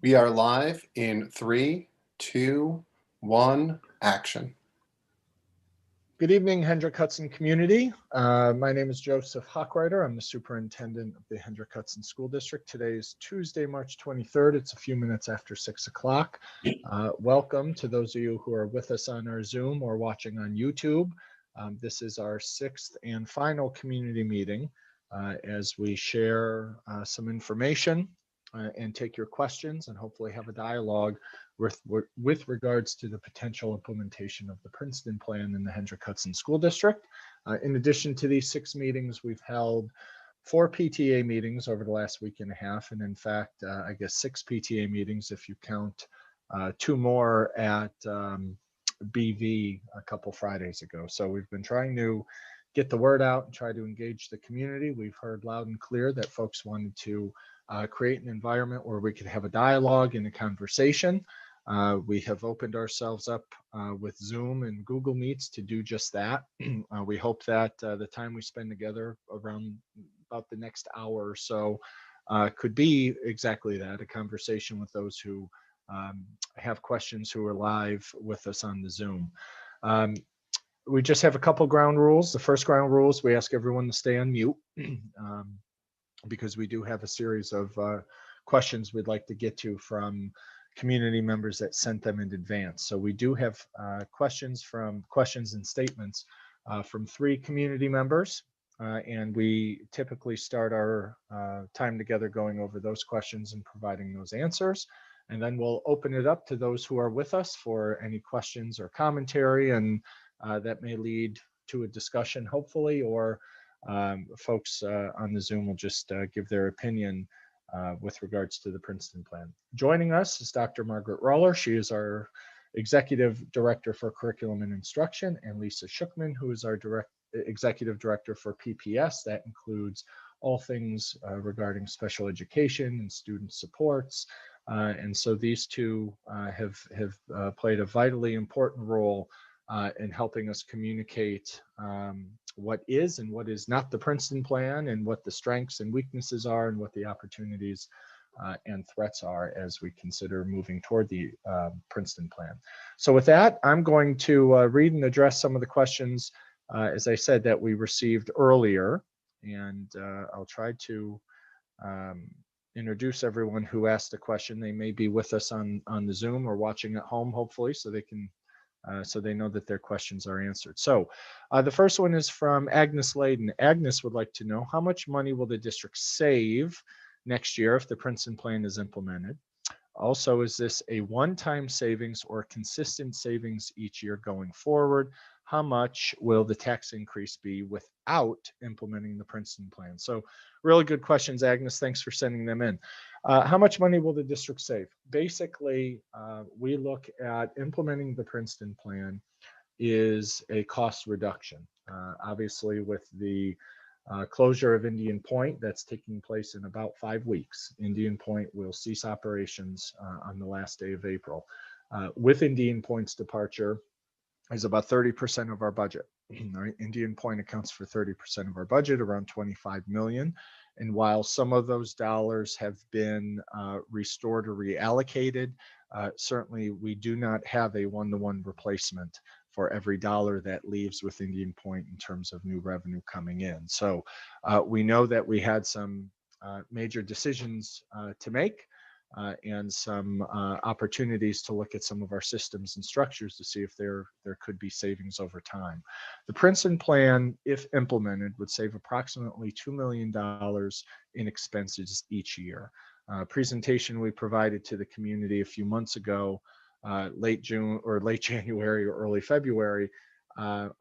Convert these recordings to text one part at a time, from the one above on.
We are live in 3, 2, 1, action. Good evening, Hendrick Hudson community. My name is Joseph Hochreiter. I'm the superintendent of the Hendrick Hudson School District. Today is Tuesday, March 23rd. It's a few minutes after 6 o'clock. Welcome to those of you who are with us on our Zoom or watching on YouTube. This is our 6th and final community meeting as we share some information and take your questions and hopefully have a dialogue with regards to the potential implementation of the Princeton plan in the Hendrick Hudson School District. In addition to these 6 meetings, we've held 4 PTA meetings over the last week and a half, and in fact, I guess 6 PTA meetings if you count 2 more at BV a couple Fridays ago. So we've been trying to get the word out and try to engage the community. We've heard loud and clear that folks wanted to create an environment where we could have a dialogue and a conversation. We have opened ourselves up with Zoom and Google Meets to do just that. We hope that the time we spend together around about the next hour or so could be exactly that, a conversation with those who have questions who are live with us on the Zoom. We just have a couple ground rules. The first ground rule is we ask everyone to stay on mute. Because we do have a series of questions we'd like to get to from community members that sent them in advance. So we do have questions and statements from 3 community members. And we typically start our time together going over those questions and providing those answers. And then we'll open it up to those who are with us for any questions or commentary. And that may lead to a discussion, hopefully, or folks on the Zoom will just give their opinion with regards to the Princeton plan. Joining us is Dr. Margaret Roller. She is our Executive Director for Curriculum and Instruction, and Lisa Shookman, who is our Executive Director for PPS. That includes all things regarding special education and student supports. And so these two have played a vitally important role in helping us communicate what is and what is not the Princeton plan, and what the strengths and weaknesses are, and what the opportunities and threats are as we consider moving toward the Princeton plan. So with that, I'm going to read and address some of the questions, as I said, that we received earlier, and I'll try to introduce everyone who asked a question. They may be with us on the Zoom or watching at home, hopefully, so they can so they know that their questions are answered. So the first one is from Agnes Layden. Agnes would like to know, how much money will the district save next year if the Princeton plan is implemented? Also, is this a one-time savings or consistent savings each year going forward? How much will the tax increase be without implementing the Princeton plan? So really good questions, Agnes. Thanks for sending them in. How much money will the district save? Basically, we look at implementing the Princeton plan is a cost reduction. Obviously, with the closure of Indian Point, that's taking place in about 5 weeks. Indian Point will cease operations on the last day of April. With Indian Point's departure is about 30% of our budget. Right? Indian Point accounts for 30% of our budget, around 25 million. And while some of those dollars have been restored or reallocated, certainly we do not have a one-to-one replacement for every dollar that leaves with Indian Point in terms of new revenue coming in. So we know that we had some major decisions to make and some opportunities to look at some of our systems and structures to see if there could be savings over time. The Princeton plan, if implemented, would save approximately $2 million in expenses each year. Presentation we provided to the community a few months ago, late June or late January or early February.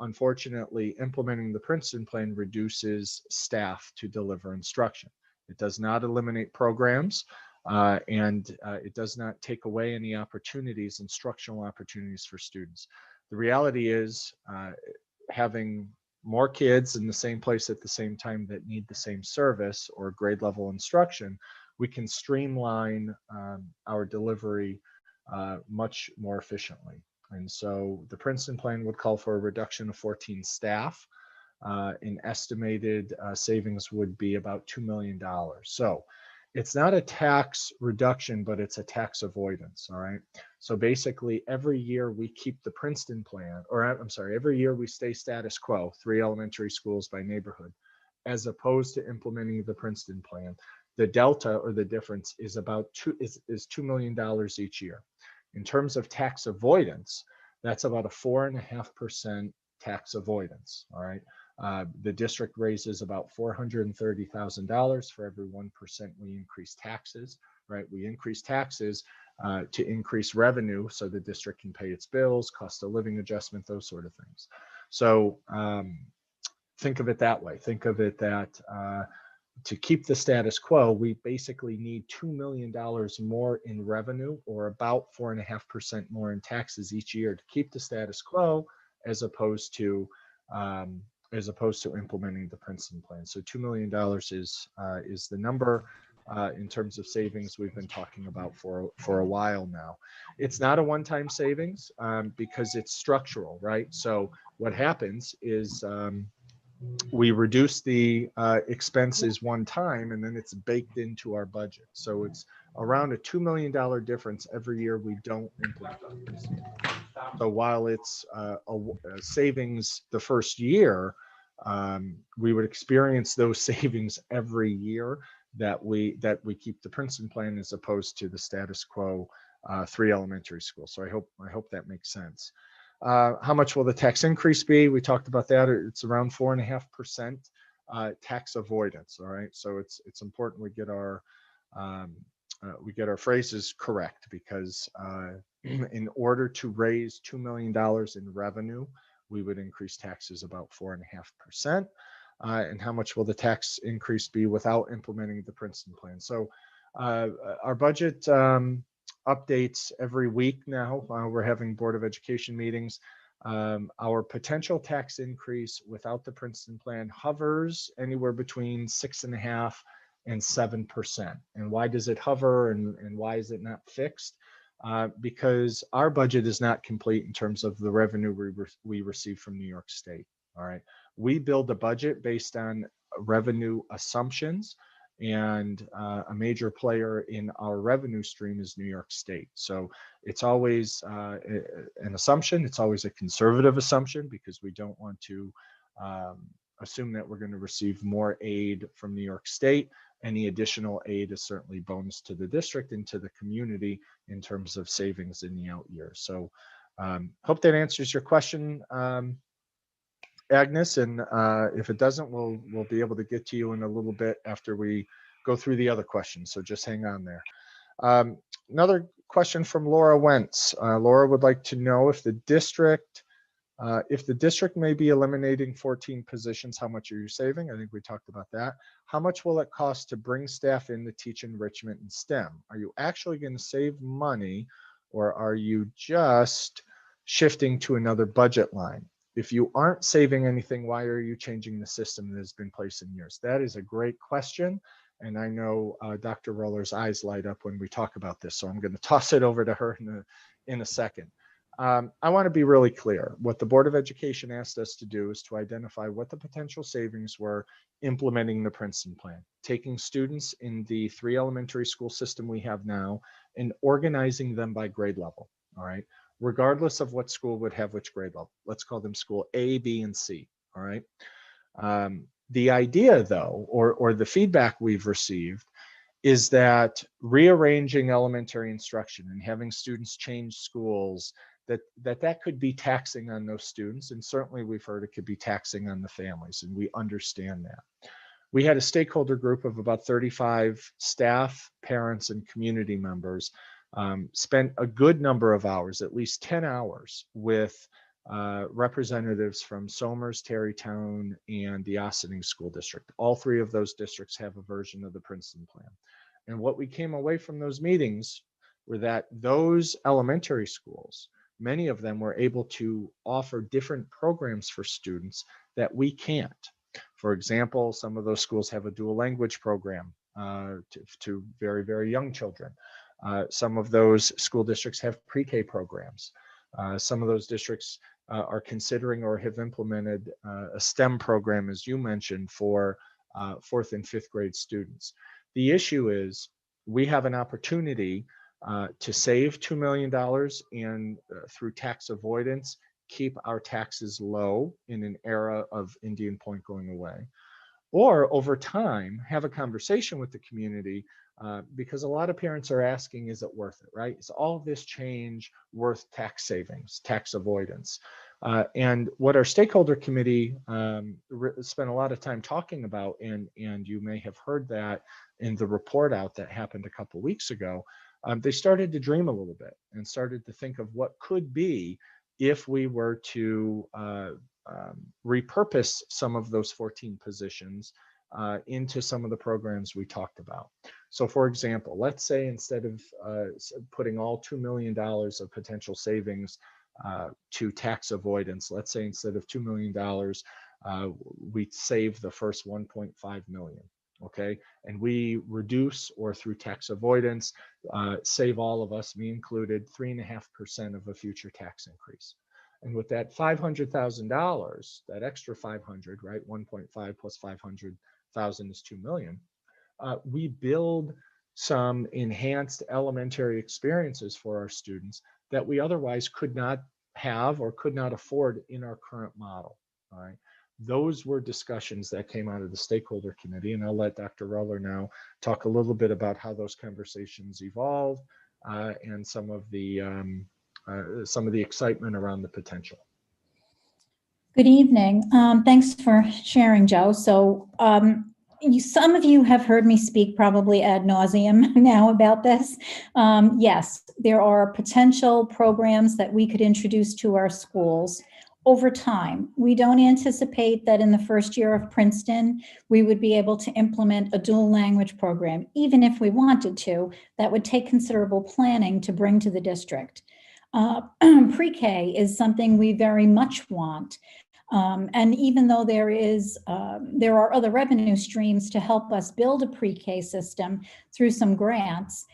Unfortunately, implementing the Princeton plan reduces staff to deliver instruction. It does not eliminate programs. And it does not take away any opportunities, instructional opportunities for students. The reality is having more kids in the same place at the same time that need the same service or grade level instruction, we can streamline our delivery much more efficiently. And so the Princeton plan would call for a reduction of 14 staff. An estimated savings would be about $2 million. So it's not a tax reduction, but it's a tax avoidance. All right. So basically, every year we keep the Princeton plan, or I'm sorry, every year we stay status quo, 3 elementary schools by neighborhood, as opposed to implementing the Princeton plan. The delta, or the difference, is about $2 million each year. In terms of tax avoidance, that's about a 4.5% tax avoidance. All right. The district raises about $430,000 for every 1% we increase taxes, right? We increase taxes to increase revenue so the district can pay its bills, cost of living adjustment, those sort of things. So think of it that way. Think of it that to keep the status quo, we basically need $2 million more in revenue, or about 4.5% more in taxes each year to keep the status quo, as opposed to implementing the Princeton plan. So $2 million is the number in terms of savings we've been talking about for a while now. It's not a one-time savings because it's structural, right? So what happens is we reduce the expenses one time, and then it's baked into our budget. So it's around a $2 million difference every year we don't implement this. So while it's a savings the first year, we would experience those savings every year that we keep the Princeton plan, as opposed to the status quo 3 elementary schools. So I hope that makes sense. How much will the tax increase be? We talked about that. It's around 4.5% tax avoidance. All right. So it's important we get our phrases correct, because in order to raise $2 million in revenue, we would increase taxes about 4.5%. And how much will the tax increase be without implementing the Princeton plan? So our budget updates every week now. We're having Board of Education meetings. Our potential tax increase without the Princeton plan hovers anywhere between 6.5% and 7%. And why does it hover, and why is it not fixed? Because our budget is not complete in terms of the revenue we receive from New York State. All right. We build a budget based on revenue assumptions, and a major player in our revenue stream is New York State. So it's always an assumption. It's always a conservative assumption, because we don't want to assume that we're going to receive more aid from New York State. Any additional aid is certainly bonus to the district and to the community in terms of savings in the out years. So hope that answers your question, Agnes, and if it doesn't, we'll be able to get to you in a little bit after we go through the other questions. So just hang on there. Another question from Laura Wentz. Laura would like to know if the district may be eliminating 14 positions, how much are you saving? I think we talked about that. How much will it cost to bring staff in to teach enrichment in STEM? Are you actually going to save money, or are you just shifting to another budget line? If you aren't saving anything, why are you changing the system that has been placed in years? That is a great question. And I know Dr. Roller's eyes light up when we talk about this. So I'm going to toss it over to her in a second. I want to be really clear. What the Board of Education asked us to do is to identify what the potential savings were implementing the Princeton plan, taking students in the 3 elementary school system we have now and organizing them by grade level. All right. Regardless of what school would have which grade level. Let's call them school A, B, and C. All right. The idea, though, or the feedback we've received, is that rearranging elementary instruction and having students change schools, that could be taxing on those students. And certainly we've heard it could be taxing on the families, and we understand that. We had a stakeholder group of about 35 staff, parents, and community members, spent a good number of hours, at least 10 hours, with representatives from Somers, Tarrytown, and the Ossining School District. All 3 of those districts have a version of the Princeton plan. And what we came away from those meetings were that those elementary schools, many of them were able to offer different programs for students that we can't. For example, some of those schools have a dual language program to very, very young children. Some of those school districts have pre-K programs. Some of those districts are considering or have implemented a STEM program, as you mentioned, for 4th and 5th grade students. The issue is we have an opportunity to save $2 million and through tax avoidance, keep our taxes low in an era of Indian Point going away. Or over time, have a conversation with the community because a lot of parents are asking, is it worth it, right? Is all of this change worth tax savings, tax avoidance? And what our stakeholder committee spent a lot of time talking about, and you may have heard that in the report out that happened a couple of weeks ago, they started to dream a little bit and started to think of what could be if we were to repurpose some of those 14 positions into some of the programs we talked about. So for example, let's say instead of putting all $2 million of potential savings to tax avoidance, let's say instead of $2 million, we save the first 1.5 million. Okay, and we reduce, or through tax avoidance, save all of us, me included, 3.5% of a future tax increase. And with that $500,000, that extra 500, right, 1.5 plus 500,000 is 2 million. We build some enhanced elementary experiences for our students that we otherwise could not have or could not afford in our current model. All right. Those were discussions that came out of the stakeholder committee, and I'll let Dr. Roller now talk a little bit about how those conversations evolved and some of the excitement around the potential. Good evening. Thanks for sharing, Joe. So some of you have heard me speak probably ad nauseum now about this. Yes, there are potential programs that we could introduce to our schools over time. We don't anticipate that in the first year of Princeton, we would be able to implement a dual language program. Even if we wanted to, that would take considerable planning to bring to the district. Pre-K is something we very much want. And even though there are other revenue streams to help us build a pre-K system through some grants,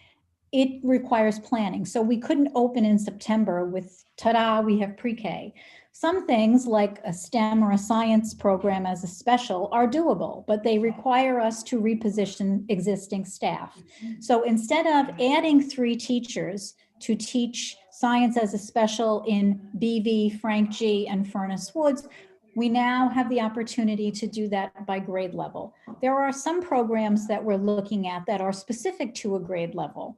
it requires planning. So we couldn't open in September with, ta-da, we have pre-K. Some things like a STEM or a science program as a special are doable, but they require us to reposition existing staff. So instead of adding 3 teachers to teach science as a special in BV, Frank G, and Furnace Woods, we now have the opportunity to do that by grade level. There are some programs that we're looking at that are specific to a grade level.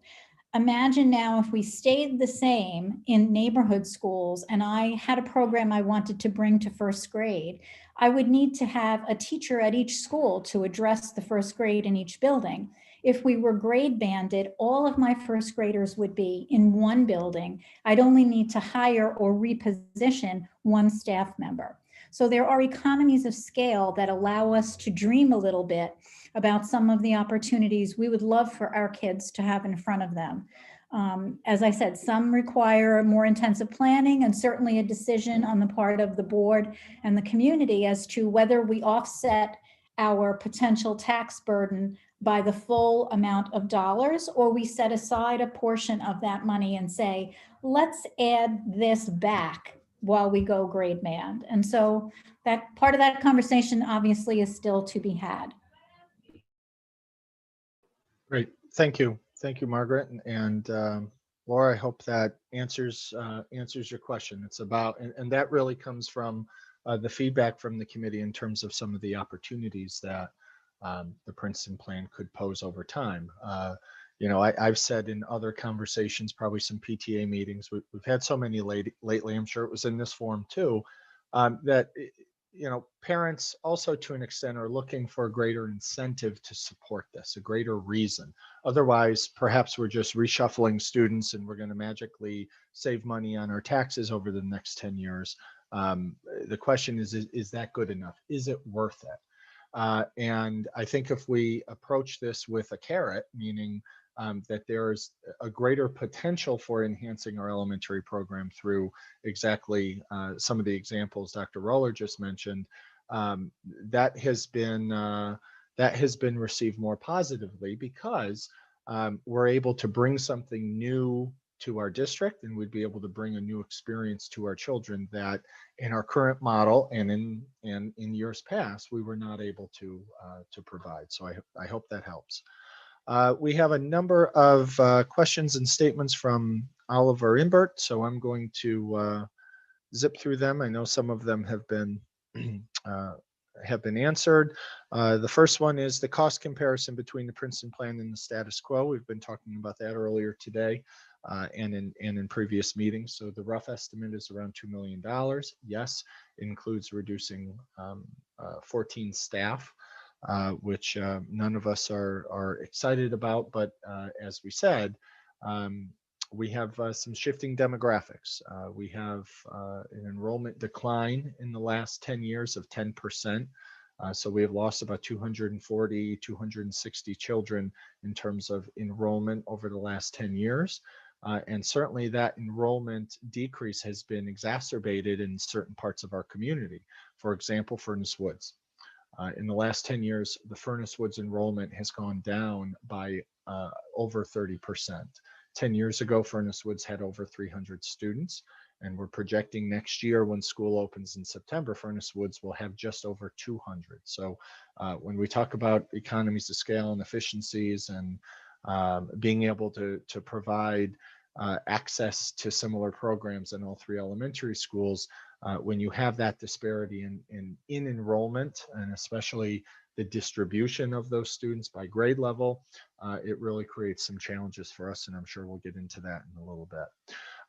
Imagine now if we stayed the same in neighborhood schools and I had a program I wanted to bring to first grade, I would need to have a teacher at each school to address the first grade in each building. If we were grade banded, all of my first graders would be in one building. I'd only need to hire or reposition one staff member. So there are economies of scale that allow us to dream a little bit about some of the opportunities we would love for our kids to have in front of them. As I said, some require more intensive planning and certainly a decision on the part of the board and the community as to whether we offset our potential tax burden by the full amount of dollars, or we set aside a portion of that money and say, let's add this back while we go grade band. And so that part of that conversation obviously is still to be had. Great, thank you. Thank you, Margaret. And Laura, I hope that answers your question. It's about, and that really comes from the feedback from the committee in terms of some of the opportunities that the Princeton plan could pose over time. You know, I've said in other conversations, probably some PTA meetings, we've had so many lately, I'm sure it was in this forum too, that, you know, parents also to an extent are looking for a greater incentive to support this, a greater reason. Otherwise, perhaps we're just reshuffling students and we're going to magically save money on our taxes over the next 10 years. The question is that good enough? Is it worth it? And I think if we approach this with a carrot, meaning that there's a greater potential for enhancing our elementary program through exactly some of the examples Dr. Roller just mentioned, that has been received more positively because we're able to bring something new to our district, and we'd be able to bring a new experience to our children that in our current model and in years past we were not able to provide. So I hope that helps. We have a number of questions and statements from Oliver Inbert, so I'm going to zip through them. I know some of them have been answered. The first one is the cost comparison between the Princeton plan and the status quo. We've been talking about that earlier today and in previous meetings. So the rough estimate is around $2 million. Yes, it includes reducing 14 staff, which none of us are excited about. But as we said, we have some shifting demographics. We have an enrollment decline in the last 10 years of 10%. So we have lost about 240, 260 children in terms of enrollment over the last 10 years. And certainly that enrollment decrease has been exacerbated in certain parts of our community. For example, Furnace Woods. In the last 10 years, the Furnace Woods enrollment has gone down by over 30%. 10 years ago, Furnace Woods had over 300 students, and we're projecting next year when school opens in September, Furnace Woods will have just over 200. So when we talk about economies of scale and efficiencies and being able to provide access to similar programs in all 3 elementary schools, when you have that disparity in enrollment, and especially the distribution of those students by grade level, it really creates some challenges for us, and I'm sure we'll get into that in a little bit.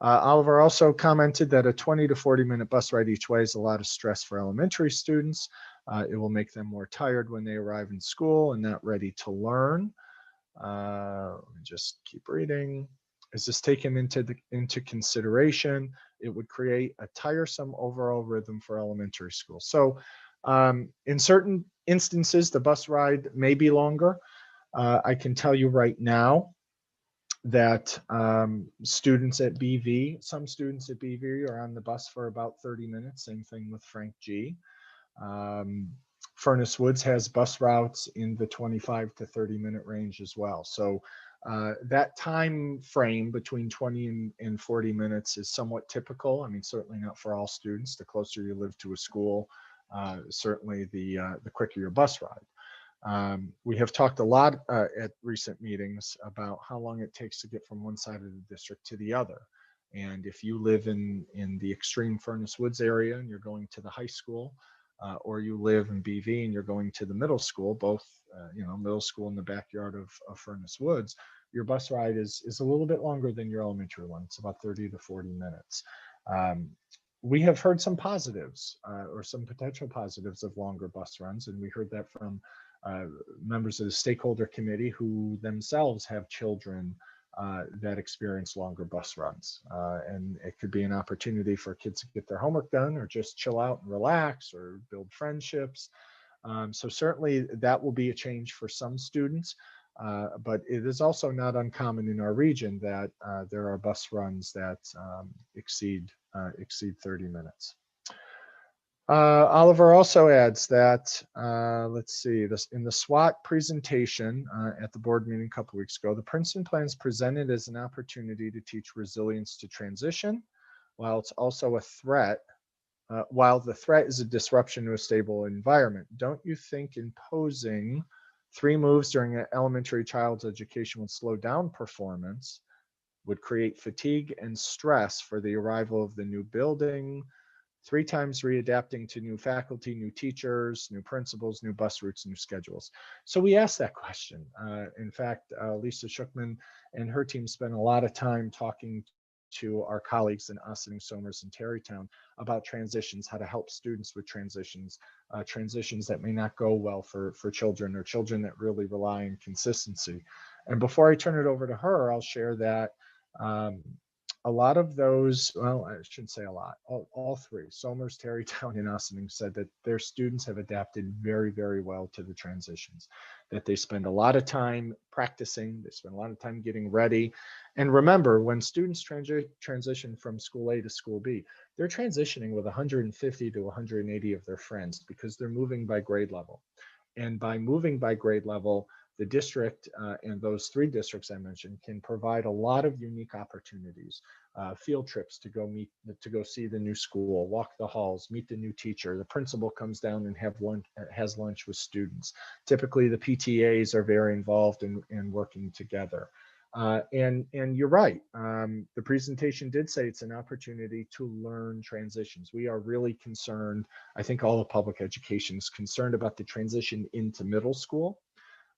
Oliver also commented that a 20 to 40-minute bus ride each way is a lot of stress for elementary students. It will make them more tired when they arrive in school and not ready to learn. Let me just keep reading. Is this taken into consideration? It would create a tiresome overall rhythm for elementary school. So in certain instances, the bus ride may be longer. I can tell you right now that students at BV, some students at BV are on the bus for about 30 minutes. Same thing with Frank G. Furnace Woods has bus routes in the 25 to 30-minute range as well. So that time frame between 20 and 40 minutes is somewhat typical. I mean, certainly not for all students. The closer you live to a school, certainly the quicker your bus ride. We have talked a lot at recent meetings about how long it takes to get from one side of the district to the other. And if you live in the extreme Furnace Woods area and you're going to the high school, or you live in BV and you're going to the middle school, both middle school in the backyard of Furnace Woods, your bus ride is a little bit longer than your elementary one. It's about 30 to 40 minutes. We have heard some positives or some potential positives of longer bus runs, and we heard that from members of the stakeholder committee who themselves have children that experience longer bus runs. And it could be an opportunity for kids to get their homework done or just chill out and relax or build friendships. So certainly that will be a change for some students, but it is also not uncommon in our region that there are bus runs that exceed 30 minutes. Oliver also adds that, let's see, this in the SWOT presentation at the board meeting a couple weeks ago, the Princeton plan is presented as an opportunity to teach resilience to transition, while it's also a threat, while the threat is a disruption to a stable environment. Don't you think imposing 3 moves during an elementary child's education would slow down performance, would create fatigue and stress for the arrival of the new building, 3 times readapting to new faculty, new teachers, new principals, new bus routes, new schedules? So we asked that question. In fact, Lisa Schuchman and her team spent a lot of time talking to our colleagues in Ossining, Somers, and Tarrytown about transitions, how to help students with transitions, transitions that may not go well for children or children that really rely on consistency. And before I turn it over to her, I'll share that a lot of those, well, I shouldn't say a lot, all 3, Somers, Tarrytown, and Ossining, said that their students have adapted very, very well to the transitions, that they spend a lot of time practicing, they spend a lot of time getting ready. And remember, when students transition from school A to school B, they're transitioning with 150 to 180 of their friends because they're moving by grade level. And by moving by grade level, the district and those 3 districts I mentioned can provide a lot of unique opportunities. Field trips to go see the new school, walk the halls, meet the new teacher. The principal comes down and has lunch with students. Typically, the PTAs are very involved in working together. And you're right. The presentation did say it's an opportunity to learn transitions. We are really concerned. I think all of public education is concerned about the transition into middle school.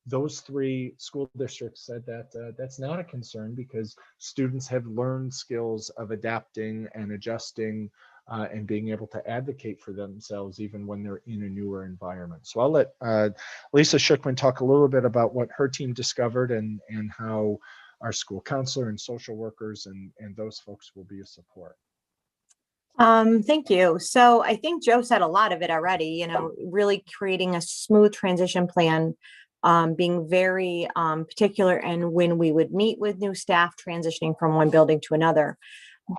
Those 3 school districts said that that's not a concern because students have learned skills of adapting and adjusting and being able to advocate for themselves even when they're in a newer environment. So I'll let Lisa Shookman talk a little bit about what her team discovered and how our school counselor and social workers and those folks will be a support. Thank you. So I think Joe said a lot of it already, really creating a smooth transition plan, being very particular and when we would meet with new staff transitioning from one building to another,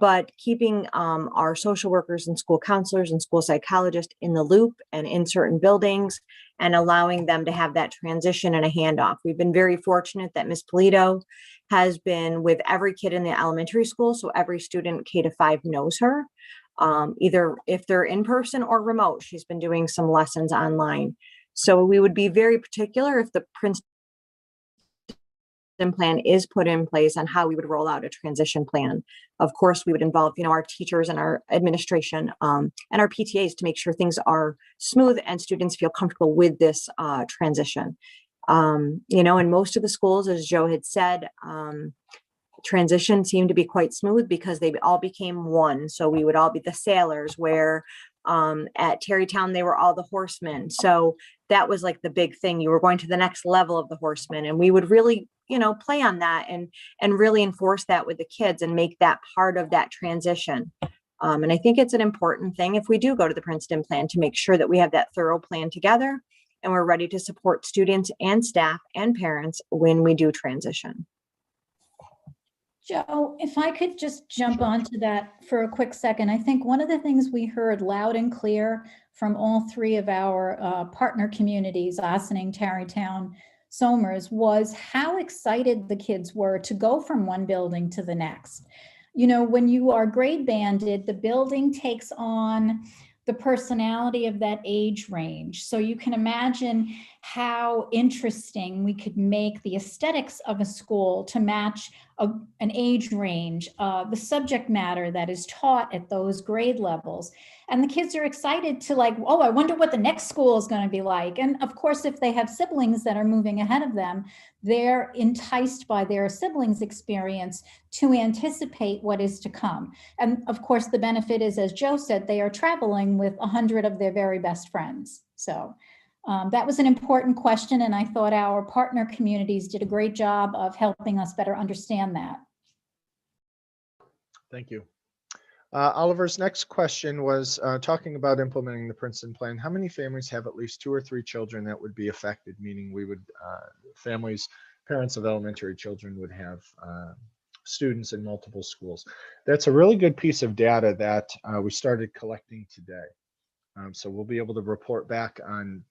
but keeping our social workers and school counselors and school psychologists in the loop and in certain buildings and allowing them to have that transition and a handoff. We've been very fortunate that Ms. Polito has been with every kid in the elementary school. So every student K-5 knows her, either if they're in person or remote. She's been doing some lessons online. So we would be very particular if the Princeton plan is put in place on how we would roll out a transition plan. Of course, we would involve, our teachers and our administration and our PTAs to make sure things are smooth and students feel comfortable with this transition. In most of the schools, as Joe had said, transition seemed to be quite smooth because they all became one. So we would all be the sailors, where at Terrytown, they were all the horsemen. So that was like the big thing. You were going to the next level of the horsemen, and we would really, play on that and really enforce that with the kids and make that part of that transition. And I think it's an important thing if we do go to the Princeton plan to make sure that we have that thorough plan together and we're ready to support students and staff and parents when we do transition. Joe, if I could just jump onto that for a quick second. I think one of the things we heard loud and clear from all 3 of our partner communities, Ossining, Tarrytown, Somers, was how excited the kids were to go from one building to the next. When you are grade banded, the building takes on the personality of that age range. So you can imagine how interesting we could make the aesthetics of a school to match an age range, the subject matter that is taught at those grade levels. And the kids are excited to I wonder what the next school is going to be like. And of course, if they have siblings that are moving ahead of them, they're enticed by their siblings' experience to anticipate what is to come. And of course, the benefit is, as Joe said, they are traveling with 100 of their very best friends. So that was an important question, and I thought our partner communities did a great job of helping us better understand that. Thank you. Oliver's next question was talking about implementing the Princeton plan. How many families have at least 2 or 3 children that would be affected? Meaning we would, parents of elementary children would have students in multiple schools. That's a really good piece of data that we started collecting today. So we'll be able to report back on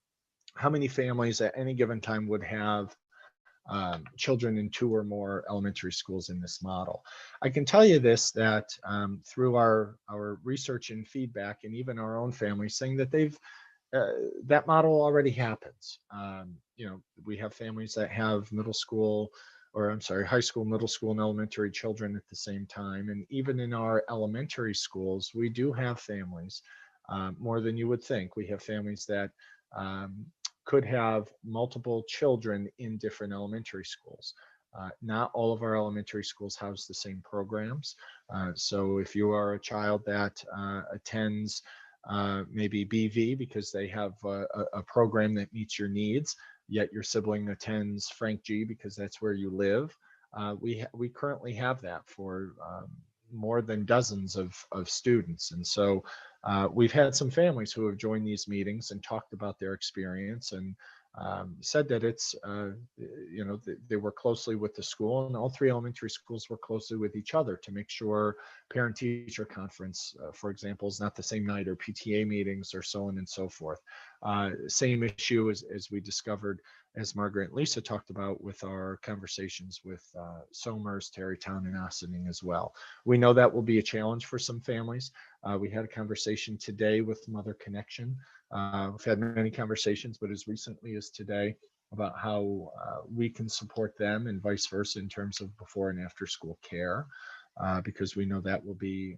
how many families at any given time would have children in 2 or more elementary schools in this model. I can tell you this, that through our research and feedback, and even our own family saying that that model already happens. We have families that have high school, middle school, and elementary children at the same time. And even in our elementary schools, we do have families, more than you would think. We have families that could have multiple children in different elementary schools. Not all of our elementary schools house the same programs. So if you are a child that attends maybe BV because they have a program that meets your needs, yet your sibling attends Frank G because that's where you live, we currently have that for more than dozens of students. And so we've had some families who have joined these meetings and talked about their experience and said that it's, they work closely with the school, and all 3 elementary schools work closely with each other to make sure parent-teacher conference, for example, is not the same night, or PTA meetings, or so on and so forth. Same issue as we discovered, as Margaret and Lisa talked about with our conversations with Somers, Tarrytown, and Ossining as well. We know that will be a challenge for some families. We had a conversation today with Mother Connection. We've had many conversations, but as recently as today, about how we can support them and vice versa in terms of before and after school care, because we know that will be,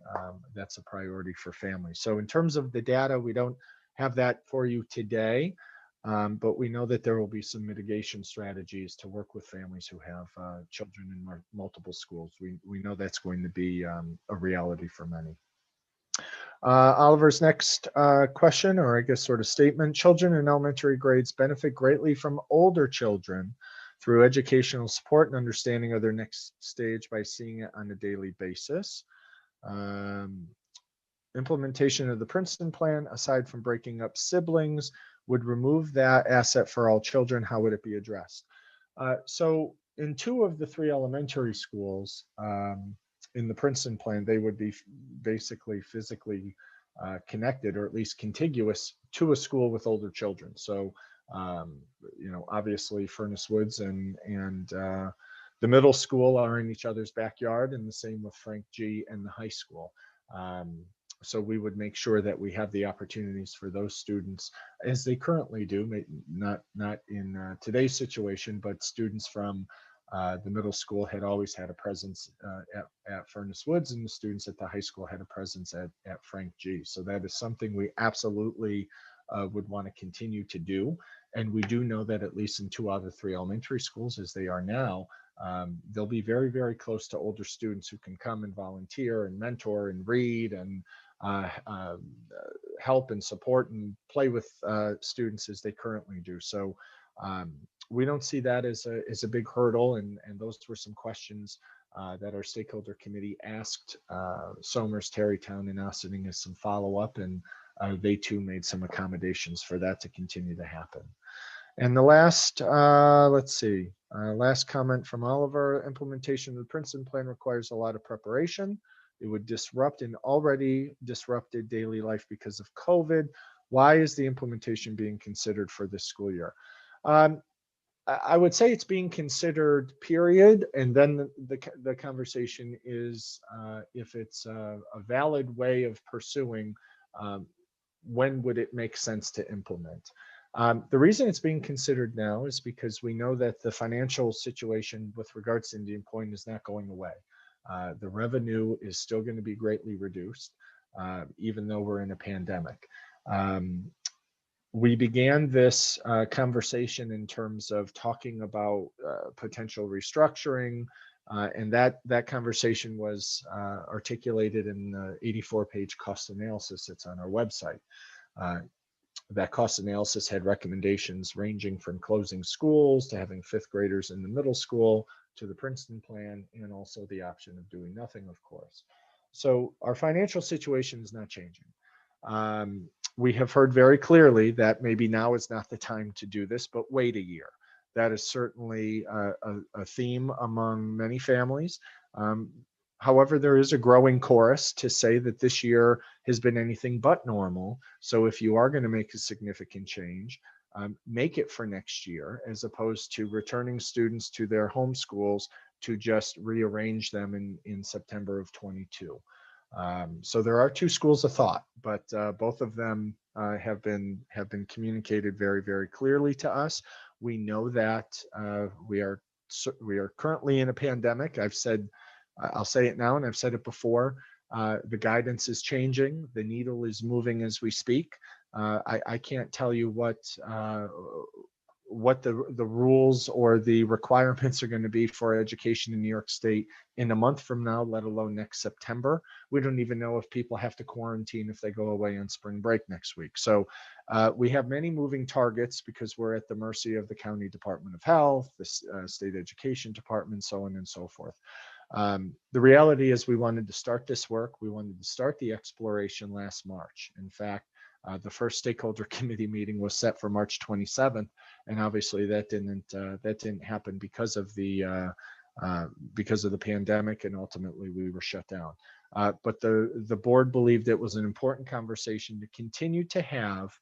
that's a priority for families. So in terms of the data, we don't have that for you today, but we know that there will be some mitigation strategies to work with families who have children in multiple schools. We know that's going to be a reality for many. Oliver's next question, or I guess sort of statement: children in elementary grades benefit greatly from older children through educational support and understanding of their next stage by seeing it on a daily basis. Implementation of the Princeton plan, aside from breaking up siblings, would remove that asset for all children. How would it be addressed? So in 2 of the 3 elementary schools, in the Princeton plan, they would be basically physically connected, or at least contiguous to a school with older children. So, you know, obviously Furnace Woods and the middle school are in each other's backyard, and the same with Frank G and the high school. So we would make sure that we have the opportunities for those students, as they currently do, not in today's situation, but students from the middle school had always had a presence at Furnace Woods, and the students at the high school had a presence at Frank G. So that is something we absolutely would want to continue to do. And we do know that at least in 2 out of 3 elementary schools, as they are now, they'll be very, very close to older students who can come and volunteer and mentor and read and help and support and play with students as they currently do. So we don't see that as a big hurdle, and those were some questions that our stakeholder committee asked Somers, Tarrytown, and Ossining as some follow-up, and they too made some accommodations for that to continue to happen. And the last, last comment from Oliver: implementation of the Princeton plan requires a lot of preparation. It would disrupt an already disrupted daily life because of COVID. Why is the implementation being considered for this school year? I would say it's being considered, period. And then the conversation is if it's a valid way of pursuing, when would it make sense to implement? The reason it's being considered now is because we know that the financial situation with regards to Indian Point is not going away. The revenue is still going to be greatly reduced, even though we're in a pandemic. We began this conversation in terms of talking about potential restructuring, and that conversation was articulated in the 84-page cost analysis that's on our website. That cost analysis had recommendations ranging from closing schools to having 5th graders in the middle school to the Princeton plan, and also the option of doing nothing, of course. So our financial situation is not changing. We have heard very clearly that maybe now is not the time to do this, but wait a year. That is certainly a theme among many families. However, there is a growing chorus to say that this year has been anything but normal. So if you are going to make a significant change, make it for next year, as opposed to returning students to their home schools to just rearrange them in September of 22. So there are 2 schools of thought, but both of them have been communicated very, very clearly to us. We know that we are currently in a pandemic. I'll say it now, and I've said it before. The guidance is changing. The needle is moving as we speak. I can't tell you what the rules or the requirements are going to be for education in New York State in a month from now, let alone next September. We don't even know if people have to quarantine if they go away on spring break next week. So we have many moving targets because we're at the mercy of the County Department of Health, the State Education Department, so on and so forth. The reality is we wanted to start this work. We wanted to start the exploration last March. In fact, the first stakeholder committee meeting was set for March 27th, and obviously that didn't happen because of the pandemic, and ultimately we were shut down. But the board believed it was an important conversation to continue to have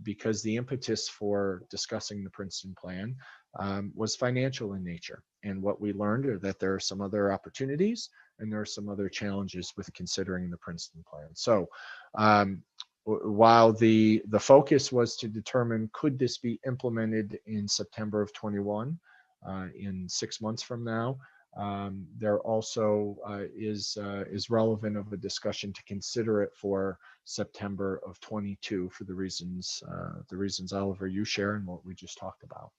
because the impetus for discussing the Princeton plan was financial in nature. And what we learned are that there are some other opportunities and there are some other challenges with considering the Princeton plan. So while the focus was to determine could this be implemented in September of 21, in 6 months from now, there also is relevant of a discussion to consider it for September of 22 for the reasons Oliver, you share, and what we just talked about.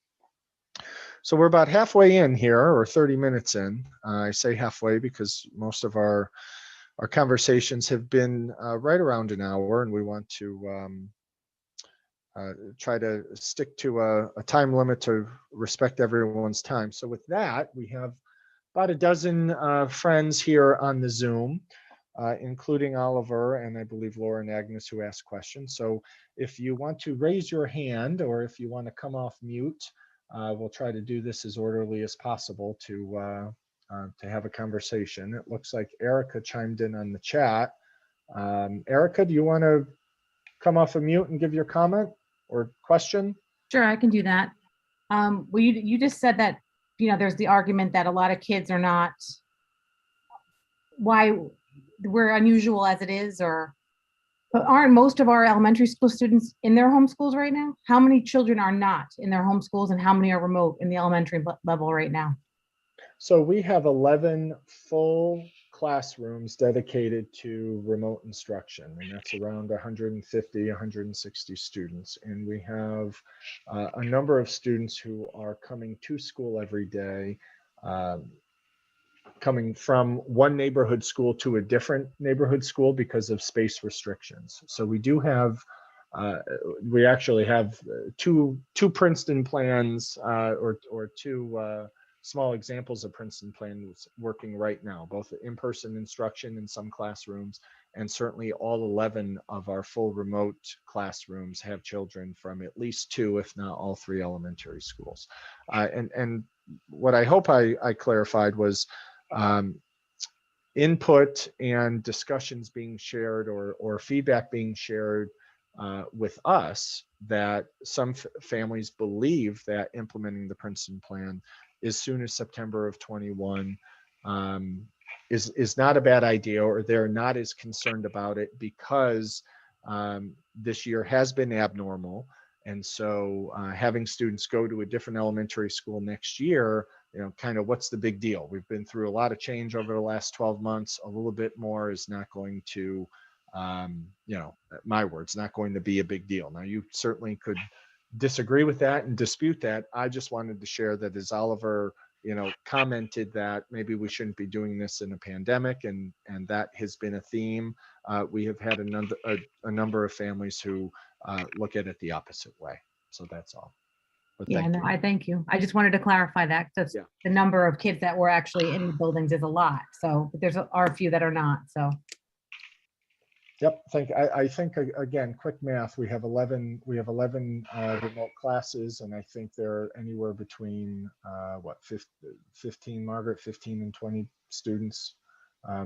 So we're about halfway in here, or 30 minutes in. I say halfway because most of our conversations have been right around an hour, and we want to try to stick to a time limit to respect everyone's time. So with that, we have about a dozen friends here on the Zoom, including Oliver and I believe Laura and Agnes, who asked questions. So if you want to raise your hand or if you want to come off mute, we'll try to do this as orderly as possible to have a conversation. It looks like Erica chimed in on the chat. Erica, do you want to come off of mute and give your comment or question? Sure, I can do that. Well, you just said that, there's the argument that a lot of kids are not, why we're unusual as it is, but aren't most of our elementary school students in their home schools right now? How many children are not in their home schools and how many are remote in the elementary level right now? So we have 11 full classrooms dedicated to remote instruction, and that's around 150, 160 students. And we have a number of students who are coming to school every day, coming from one neighborhood school to a different neighborhood school because of space restrictions. So we do have, we actually have two Princeton plans or two small examples of Princeton plans working right now, both in-person instruction in some classrooms, and certainly all 11 of our full remote classrooms have children from at least 2, if not all 3 elementary schools. And what I hope I clarified was input and discussions being shared or feedback being shared with us that some families believe that implementing the Princeton plan as soon as September of 21 is not a bad idea, or they're not as concerned about it because this year has been abnormal. And so having students go to a different elementary school next year, kind of what's the big deal? We've been through a lot of change over the last 12 months. A little bit more is not going to, my words, not going to be a big deal. Now, you certainly could disagree with that and dispute that. I just wanted to share that as Oliver, commented that maybe we shouldn't be doing this in a pandemic, and that has been a theme. We have had a number of families who look at it the opposite way. So that's all. But Yeah, no, I thank you. I just wanted to clarify that. That's the number of kids that were actually in the buildings is a lot. So but are a few that are not. So. Yep. I think again, quick math. We have 11 remote classes, and I think they're anywhere between 15, Margaret, 15 and 20 students.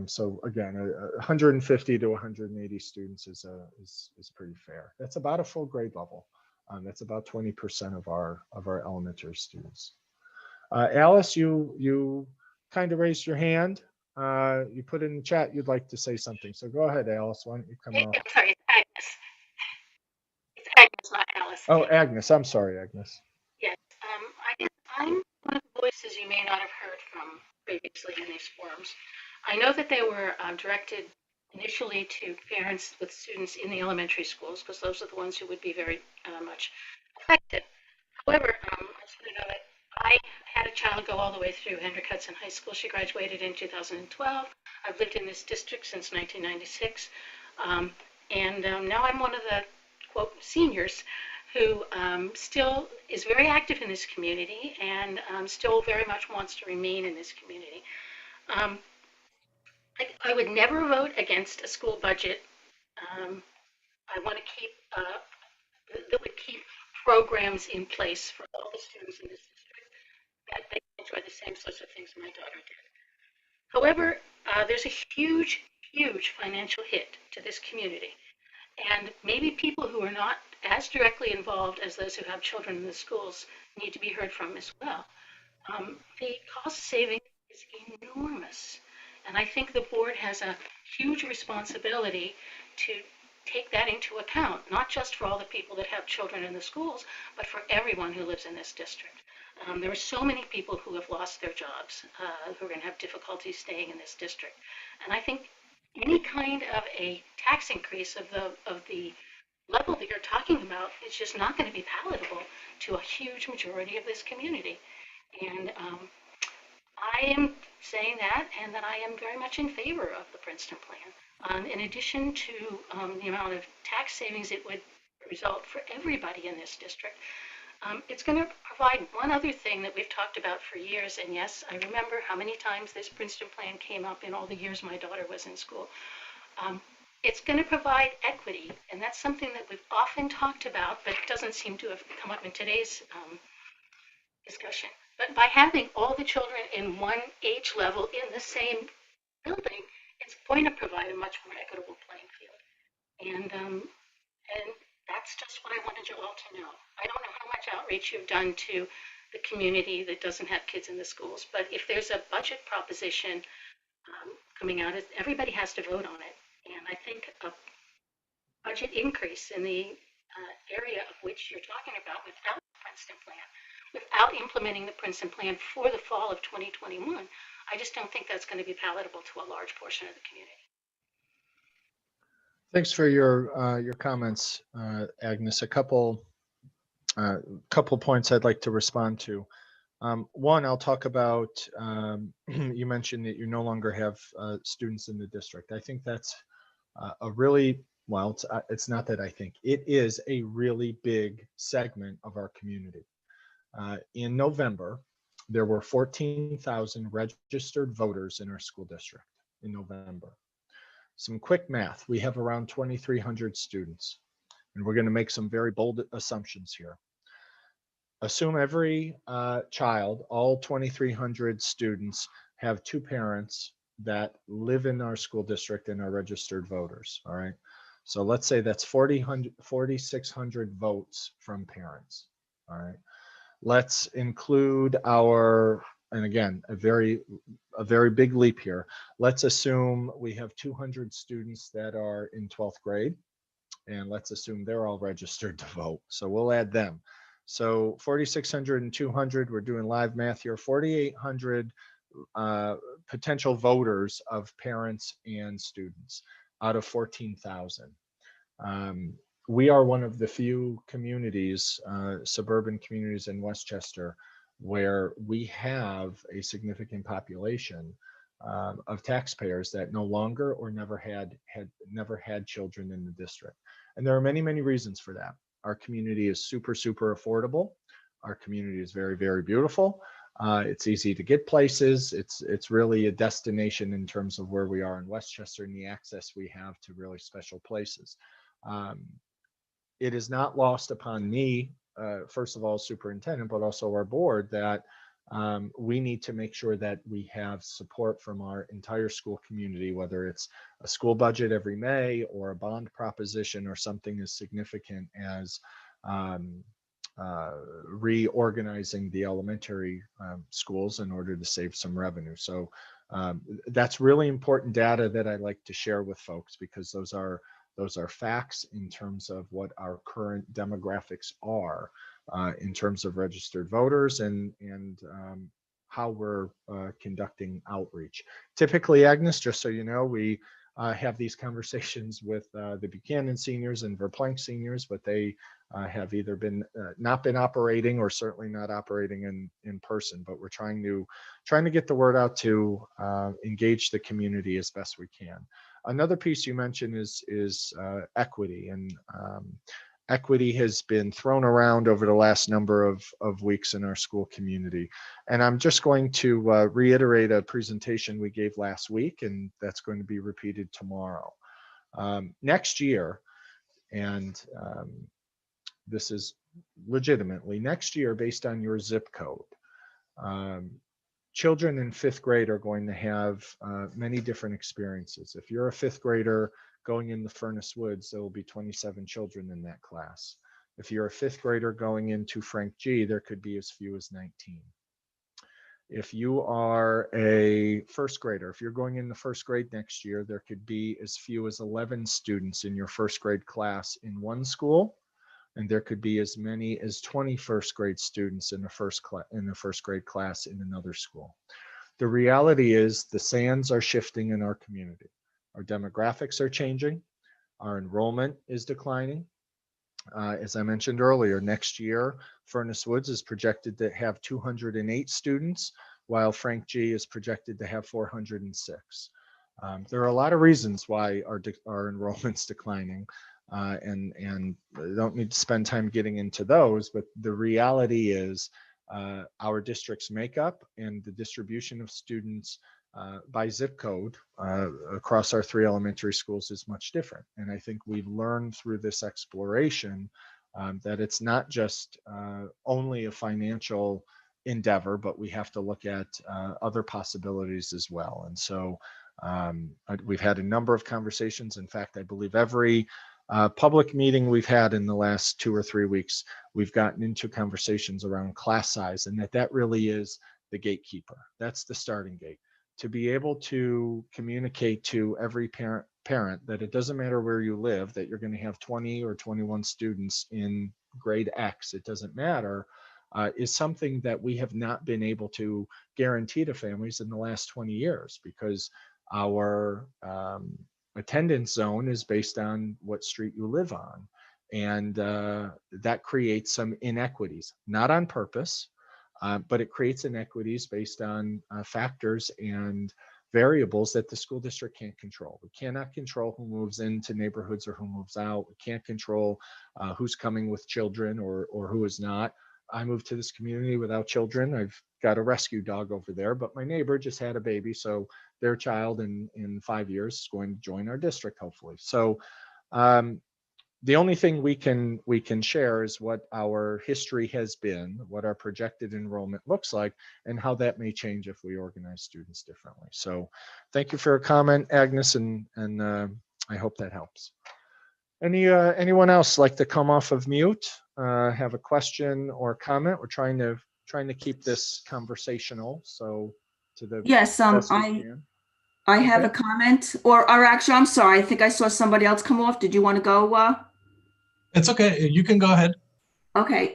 So again, 150 to 180 students is pretty fair. That's about a full grade level. That's about 20% of our elementary students. Alice, you kind of raised your hand. You put in the chat you'd like to say something. So go ahead, Alice. Why don't you come off? I'm sorry, it's Agnes. It's Agnes, not Alice. Oh, Agnes. I'm sorry, Agnes. Yes. I'm one of the voices you may not have heard from previously in these forums. I know that they were directed initially to parents with students in the elementary schools, because those are the ones who would be very much affected. However, I just want to know that I had a child go all the way through Hendrick Hudson High School. She graduated in 2012. I've lived in this district since 1996. Now I'm one of the, quote, seniors who still is very active in this community and still very much wants to remain in this community. I would never vote against a school budget. I want to keep, that would keep programs in place for all the students in this district that they enjoy the same sorts of things my daughter did. However, there's a huge, huge financial hit to this community. And maybe people who are not as directly involved as those who have children in the schools need to be heard from as well. The cost saving is enormous. And I think the board has a huge responsibility to take that into account, not just for all the people that have children in the schools, but for everyone who lives in this district. There are so many people who have lost their jobs, who are going to have difficulty staying in this district. And I think any kind of a tax increase of the level that you're talking about is just not going to be palatable to a huge majority of this community. And I am saying that, and that I am very much in favor of the Princeton plan. In addition to the amount of tax savings it would result for everybody in this district, it's going to provide one other thing that we've talked about for years. And yes, I remember how many times this Princeton plan came up in all the years my daughter was in school. It's going to provide equity, and that's something that we've often talked about, but doesn't seem to have come up in today's discussion. But by having all the children in one age level in the same building, it's going to provide a much more equitable playing field. And that's just what I wanted you all to know. I don't know how much outreach you've done to the community that doesn't have kids in the schools, but if there's a budget proposition coming out, everybody has to vote on it. And I think a budget increase in the area of which you're talking about without the Princeton plan, without implementing the Princeton plan for the fall of 2021, I just don't think that's going to be palatable to a large portion of the community. Thanks for your comments, Agnes. A couple points I'd like to respond to. One, I'll talk about, you mentioned that you no longer have students in the district. I think that's a really, well, it's not that I think, it is a really big segment of our community. In November, there were 14,000 registered voters in our school district in November. Some quick math, we have around 2,300 students, and we're going to make some very bold assumptions here. Assume every child, all 2,300 students, have two parents that live in our school district and are registered voters, all right? So let's say that's 4,600 votes from parents, all right? Let's include our, and again, a very big leap here. Let's assume we have 200 students that are in 12th grade, and let's assume they're all registered to vote. So we'll add them. So 4,600 and 200, we're doing live math here, 4,800 potential voters of parents and students out of 14,000. We are one of the few communities, suburban communities in Westchester, where we have a significant population of taxpayers that no longer or never had children in the district. And there are many, many reasons for that. Our community is super, super affordable. Our community is very, very beautiful. It's easy to get places. It's really a destination in terms of where we are in Westchester and the access we have to really special places. It is not lost upon me, first of all, superintendent, but also our board, that we need to make sure that we have support from our entire school community, whether it's a school budget every May or a bond proposition or something as significant as reorganizing the elementary schools in order to save some revenue. So that's really important data that I like to share with folks, because those are facts in terms of what our current demographics are in terms of registered voters and how we're conducting outreach. Typically, Agnes, just so you know, we have these conversations with the Buchanan seniors and Verplank seniors, but they have either not been operating or certainly not operating in person. But we're trying to get the word out to engage the community as best we can. Another piece you mentioned is equity, and equity has been thrown around over the last number of weeks in our school community. And I'm just going to reiterate a presentation we gave last week, and that's going to be repeated tomorrow. Next year, and this is legitimately next year based on your zip code, children in 5th grade are going to have many different experiences. If you're a 5th grader going in the Furnace Woods, there will be 27 children in that class. If you're a fifth grader going into Frank G, there could be as few as 19. If you are a first grader, if you're going into first grade next year, there could be as few as 11 students in your first grade class in one school, and there could be as many as 20 first grade students in the first grade class in another school. The reality is the sands are shifting in our community. Our demographics are changing. Our enrollment is declining. As I mentioned earlier, next year, Furnace Woods is projected to have 208 students, while Frank G is projected to have 406. There are a lot of reasons why our enrollment's declining, and I don't need to spend time getting into those, but the reality is our district's makeup and the distribution of students by zip code across our 3 elementary schools is much different. And I think we've learned through this exploration that it's not just only a financial endeavor, but we have to look at other possibilities as well. And so we've had a number of conversations. In fact, I believe every public meeting we've had in the last 2 or 3 weeks, we've gotten into conversations around class size, and that really is the gatekeeper. That's the starting gate. To be able to communicate to every parent that it doesn't matter where you live, that you're going to have 20 or 21 students in grade X, it doesn't matter, is something that we have not been able to guarantee to families in the last 20 years, because our attendance zone is based on what street you live on. And that creates some inequities, not on purpose, but it creates inequities based on factors and variables that the school district can't control. We cannot control who moves into neighborhoods or who moves out. We can't control who's coming with children or who is not. I moved to this community without children. I've got a rescue dog over there, but my neighbor just had a baby, so their child in 5 years is going to join our district, hopefully. So the only thing we can share is what our history has been, what our projected enrollment looks like, and how that may change if we organize students differently. So thank you for your comment, Agnes, and I hope that helps. Anyone else like to come off of mute, have a question or comment? We're trying to keep this conversational, so to the Yes, best we can. I have Okay. a comment, or actually, I'm sorry. I think I saw somebody else come off. Did you want to go? It's okay. You can go ahead. Okay.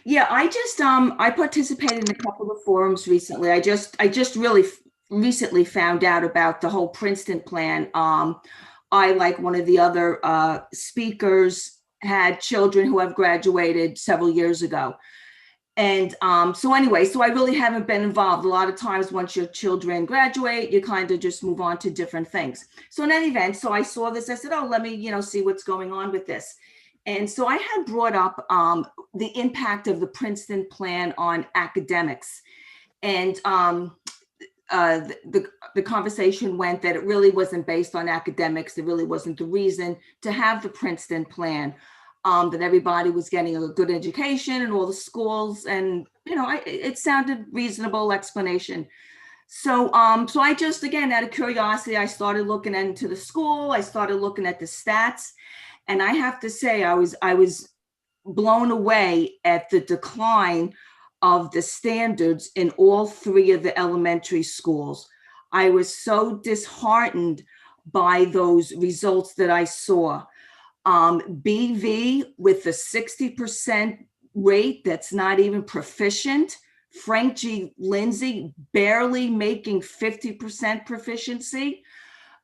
Yeah, I participated in a couple of forums recently. I just really recently found out about the whole Princeton plan. I, like one of the other speakers, had children who have graduated several years ago. And so anyway, so I really haven't been involved. A lot of times once your children graduate, you kind of just move on to different things. So in any event, so I saw this, I said, oh, let me, see what's going on with this. And so I had brought up the impact of the Princeton plan on academics. And the conversation went that it really wasn't based on academics. It really wasn't the reason to have the Princeton plan. That everybody was getting a good education in all the schools, and it sounded reasonable explanation. So so I just, again, out of curiosity, I started looking into the school. I started looking at the stats, and I have to say I was blown away at the decline of the standards in all 3 of the elementary schools. I was so disheartened by those results that I saw. BV with the 60% rate that's not even proficient. Frank G. Lindsay barely making 50% proficiency.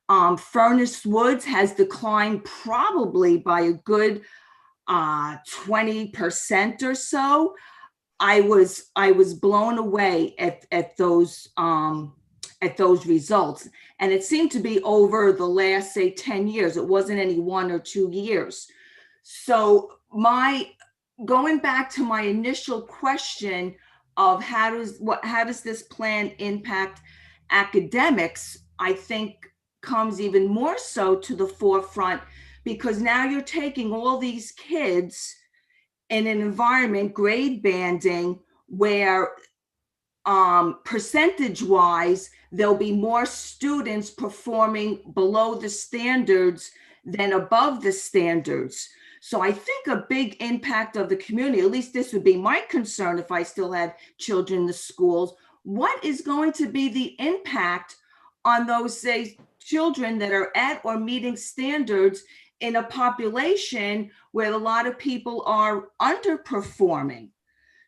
Furnace Woods has declined probably by a good 20% or so. I was blown away at those results. And it seemed to be over the last, say, 10 years. It wasn't any 1 or 2 years. So going back to my initial question of how does this plan impact academics, I think comes even more so to the forefront, because now you're taking all these kids in an environment, grade banding, where percentage-wise, there'll be more students performing below the standards than above the standards. So I think a big impact of the community, at least this would be my concern if I still had children in the schools, what is going to be the impact on those, say, children that are at or meeting standards in a population where a lot of people are underperforming?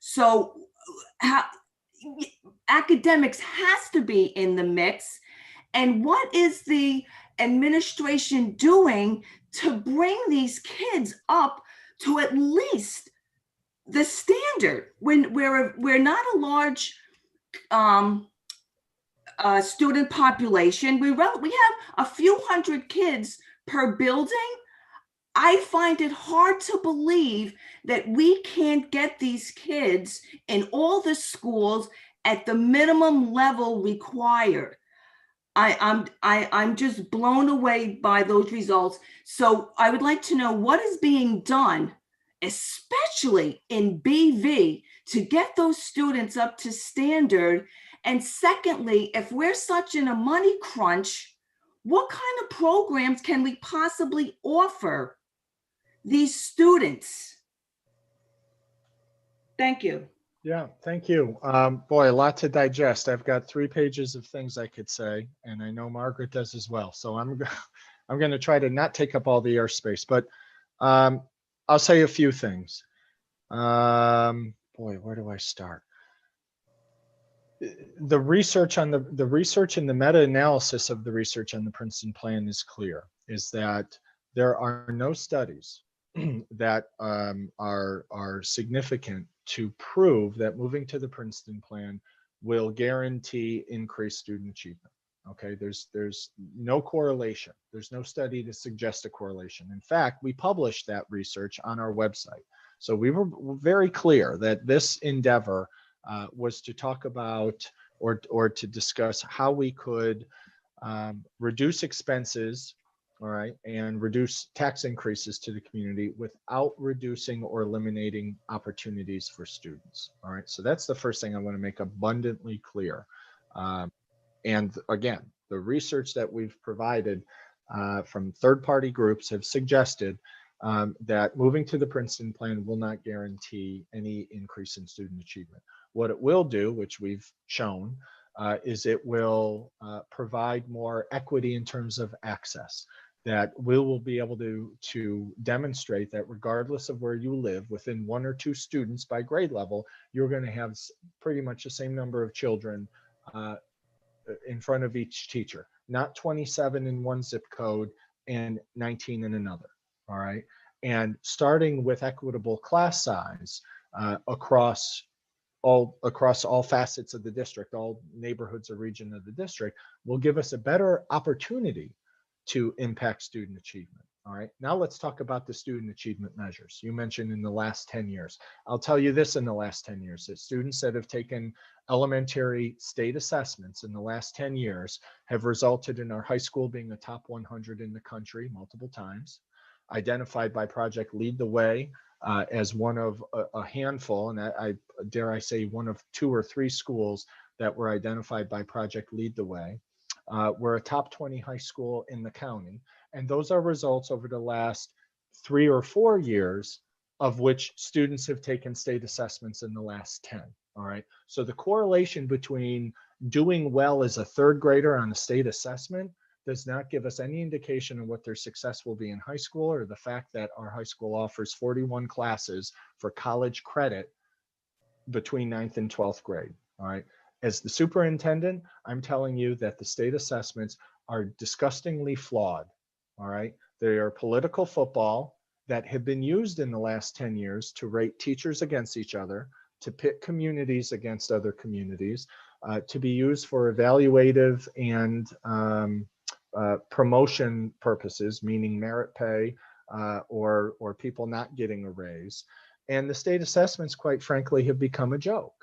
So how, academics has to be in the mix. And what is the administration doing to bring these kids up to at least the standard when we're not a large student population? We have a few hundred kids per building. I find it hard to believe that we can't get these kids in all the schools at the minimum level required. I'm just blown away by those results. So I would like to know what is being done, especially in BV, to get those students up to standard. And secondly, if we're such in a money crunch, what kind of programs can we possibly offer these students? Thank you. Yeah, thank you. Boy, a lot to digest. I've got 3 pages of things I could say, and I know Margaret does as well. So I'm going to try to not take up all the airspace, but I'll say a few things. Boy, where do I start? The research on the research and the meta-analysis of the research on the Princeton plan is clear, is that there are no studies that are significant to prove that moving to the Princeton plan will guarantee increased student achievement. Okay, there's no correlation. There's no study to suggest a correlation. In fact, we published that research on our website. So we were very clear that this endeavor was to talk about or to discuss how we could reduce expenses, all right, and reduce tax increases to the community without reducing or eliminating opportunities for students. All right, so that's the first thing I want to make abundantly clear. And again, the research that we've provided from third-party groups have suggested that moving to the Princeton plan will not guarantee any increase in student achievement. What it will do, which we've shown, is it will provide more equity in terms of access, that we will be able to demonstrate that regardless of where you live, within 1 or 2 students by grade level, you're going to have pretty much the same number of children in front of each teacher, not 27 in one zip code and 19 in another. All right. And starting with equitable class size across all facets of the district, all neighborhoods or region of the district, will give us a better opportunity to impact student achievement. All right, now let's talk about the student achievement measures. You mentioned in the last 10 years. I'll tell you this, in the last 10 years, that students that have taken elementary state assessments in the last 10 years have resulted in our high school being a top 100 in the country multiple times, identified by Project Lead the Way as one of a handful, and I dare I say one of 2 or 3 schools that were identified by Project Lead the Way. We're a top 20 high school in the county, and those are results over the last 3 or 4 years, of which students have taken state assessments in the last 10. All right, so the correlation between doing well as a 3rd grader on a state assessment does not give us any indication of what their success will be in high school, or the fact that our high school offers 41 classes for college credit between 9th and 12th grade. All right. As the superintendent, I'm telling you that the state assessments are disgustingly flawed. All right. They are political football that have been used in the last 10 years to rate teachers against each other, to pit communities against other communities, to be used for evaluative and promotion purposes, meaning merit pay or people not getting a raise. And the state assessments, quite frankly, have become a joke.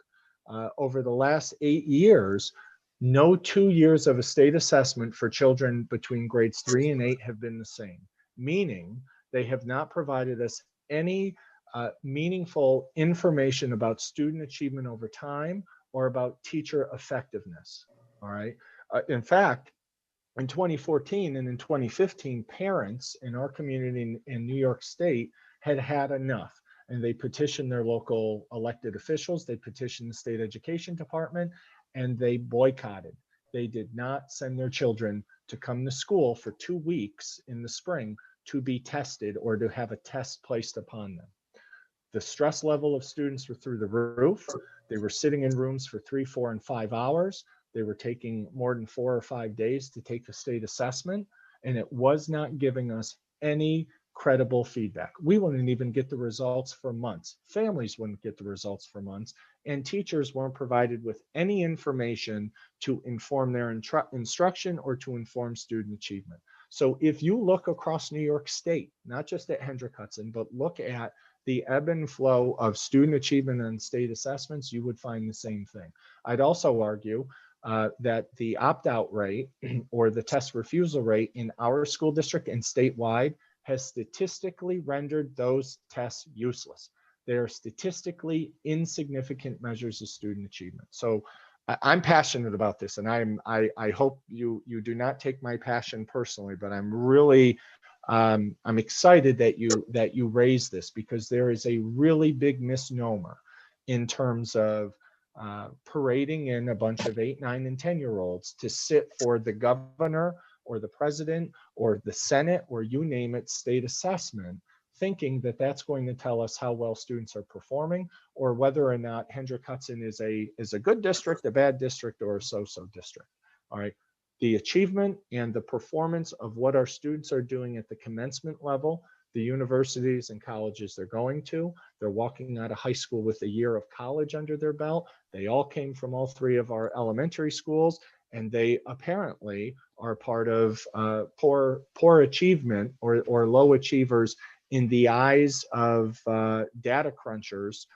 Over the last 8 years, no 2 years of a state assessment for children between grades 3 and 8 have been the same, meaning they have not provided us any meaningful information about student achievement over time or about teacher effectiveness. All right. In fact, in 2014 and in 2015, parents in our community in New York State had had enough. And they petitioned their local elected officials, they petitioned the state education department, and they boycotted. They did not send their children to come to school for 2 weeks in the spring to be tested or to have a test placed upon them. The stress level of students were through the roof. They were sitting in rooms for 3, 4, and 5 hours. They were taking more than 4 or 5 days to take a state assessment, and it was not giving us any credible feedback. We wouldn't even get the results for months. Families wouldn't get the results for months, and teachers weren't provided with any information to inform their instruction or to inform student achievement. So if you look across New York State, not just at Hendrick Hudson, but look at the ebb and flow of student achievement and state assessments, you would find the same thing. I'd also argue that the opt-out rate or the test refusal rate in our school district and statewide has statistically rendered those tests useless. They are statistically insignificant measures of student achievement. So I'm passionate about this, and I hope you do not take my passion personally, but I'm really I'm excited that you raised this, because there is a really big misnomer in terms of parading in a bunch of 8, 9, and 10-year-olds to sit for the governor or the president or the Senate or you name it state assessment, thinking that that's going to tell us how well students are performing or whether or not Hendrick Hudson is a good district, a bad district, or a so-so district. All right. The achievement and the performance of what our students are doing at the commencement level, the universities and colleges they're going to, they're walking out of high school with a year of college under their belt. They all came from all 3 of our elementary schools, and they apparently are part of poor achievement or low achievers in the eyes of data crunchers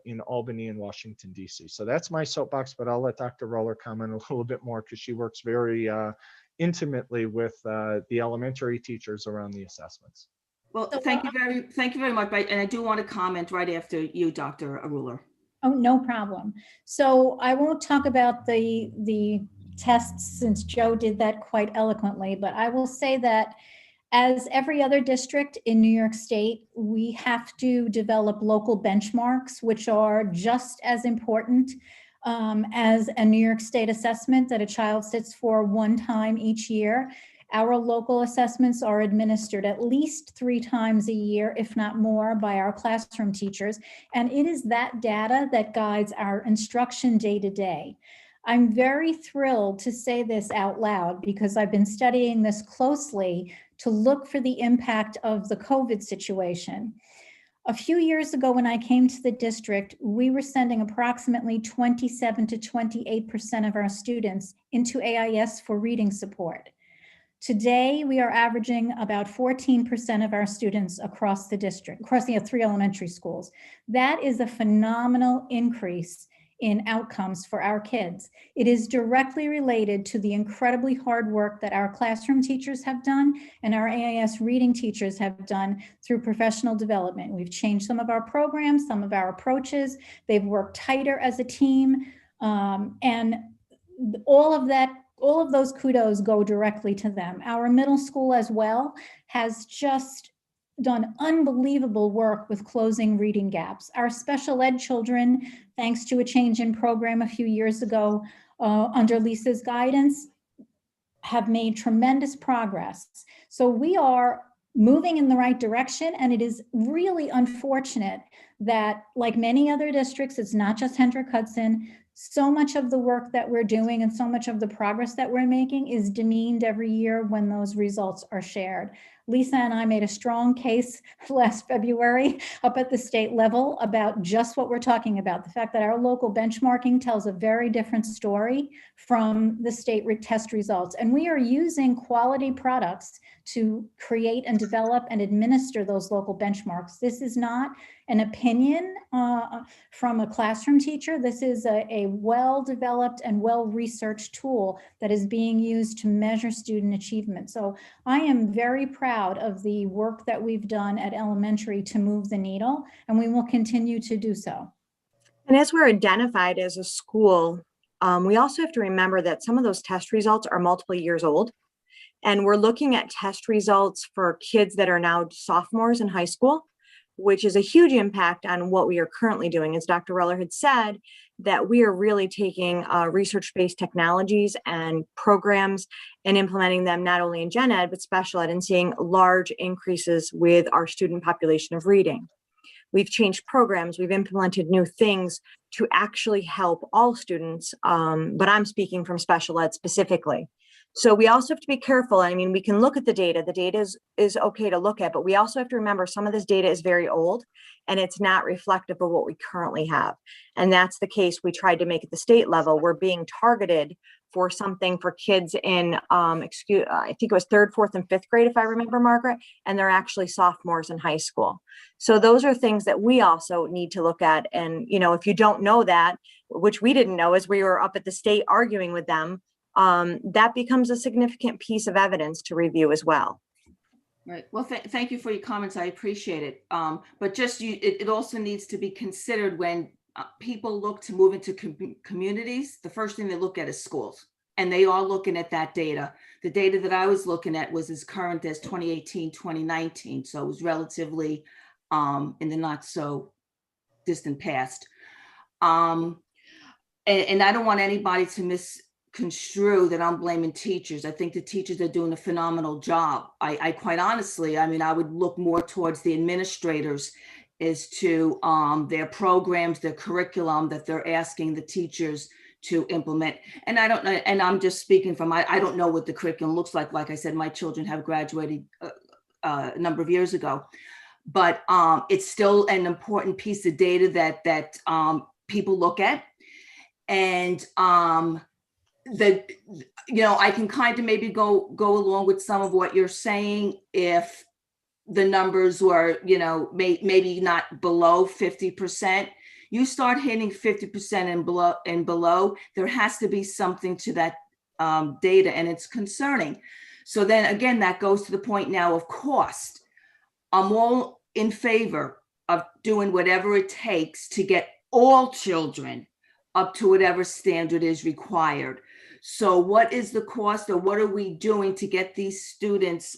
in Albany and Washington, D.C. So that's my soapbox, but I'll let Dr. Roller comment a little bit more, because she works very intimately with the elementary teachers around the assessments. Well, thank you very much. And I do want to comment right after you, Dr. Aruler. Oh, no problem. So I won't talk about the tests, since Joe did that quite eloquently, but I will say that as every other district in New York State, we have to develop local benchmarks, which are just as important as a New York State assessment that a child sits for one time each year. Our local assessments are administered at least 3 times a year, if not more, by our classroom teachers. And it is that data that guides our instruction day to day. I'm very thrilled to say this out loud, because I've been studying this closely to look for the impact of the COVID situation. A few years ago, when I came to the district, we were sending approximately 27 to 28% of our students into AIS for reading support. Today, we are averaging about 14% of our students across the district, across the 3 elementary schools. That is a phenomenal increase in outcomes for our kids. It is directly related to the incredibly hard work that our classroom teachers have done and our AIS reading teachers have done through professional development. We've changed some of our programs, some of our approaches. They've worked tighter as a team, and all of those kudos go directly to them. Our middle school as well has just done unbelievable work with closing reading gaps. Our special ed children, thanks to a change in program a few years ago under Lisa's guidance, have made tremendous progress. So we are moving in the right direction, and it is really unfortunate that, like many other districts, it's not just Hendrick Hudson, so much of the work that we're doing and so much of the progress that we're making is demeaned every year when those results are shared. Lisa and I made a strong case last February up at the state level about just what we're talking about. The fact that our local benchmarking tells a very different story from the state test results. And we are using quality products to create and develop and administer those local benchmarks. This is not an opinion from a classroom teacher. This is a well-developed and well-researched tool that is being used to measure student achievement. So I am very proud of the work that we've done at elementary to move the needle, and we will continue to do so. And as we're identified as a school, we also have to remember that some of those test results are multiple years old. And we're looking at test results for kids that are now sophomores in high school. which is a huge impact on what we are currently doing. As Dr. Reller had said, that we are really taking research-based technologies and programs and implementing them not only in gen ed, but special ed, and seeing large increases with our student population of reading. We've changed programs, we've implemented new things to actually help all students, but I'm speaking from special ed specifically. So we also have to be careful. I mean, we can look at the data. The data is okay to look at, but we also have to remember some of this data is very old and it's not reflective of what we currently have. And that's the case we tried to make at the state level. We're being targeted for something for kids in, I think it was 3rd, 4th, and 5th grade, if I remember, Margaret, and they're actually sophomores in high school. So those are things that we also need to look at. And, you know, if you don't know that, which we didn't know as we were up at the state arguing with them, that becomes a significant piece of evidence to review as well. Right. Well, thank you for your comments. I appreciate it. But just it also needs to be considered when people look to move into communities. The first thing they look at is schools, and they are looking at that data. The data that I was looking at was as current as 2018, 2019. So it was relatively in the not so distant past. And I don't want anybody to misconstrue that I'm blaming teachers. I think the teachers are doing a phenomenal job. I quite honestly, I mean, I would look more towards the administrators as to their programs, their curriculum that they're asking the teachers to implement. And I don't know, and I'm just speaking from, I don't know what the curriculum looks like. Like I said, my children have graduated a number of years ago, but it's still an important piece of data that people look at. And that, you know, I can kind of maybe go along with some of what you're saying if the numbers were, you know, maybe not below 50%. You start hitting 50% and below, there has to be something to that data, and it's concerning. So then again, that goes to the point now of cost. I'm all in favor of doing whatever it takes to get all children up to whatever standard is required. So what is the cost, or what are we doing to get these students,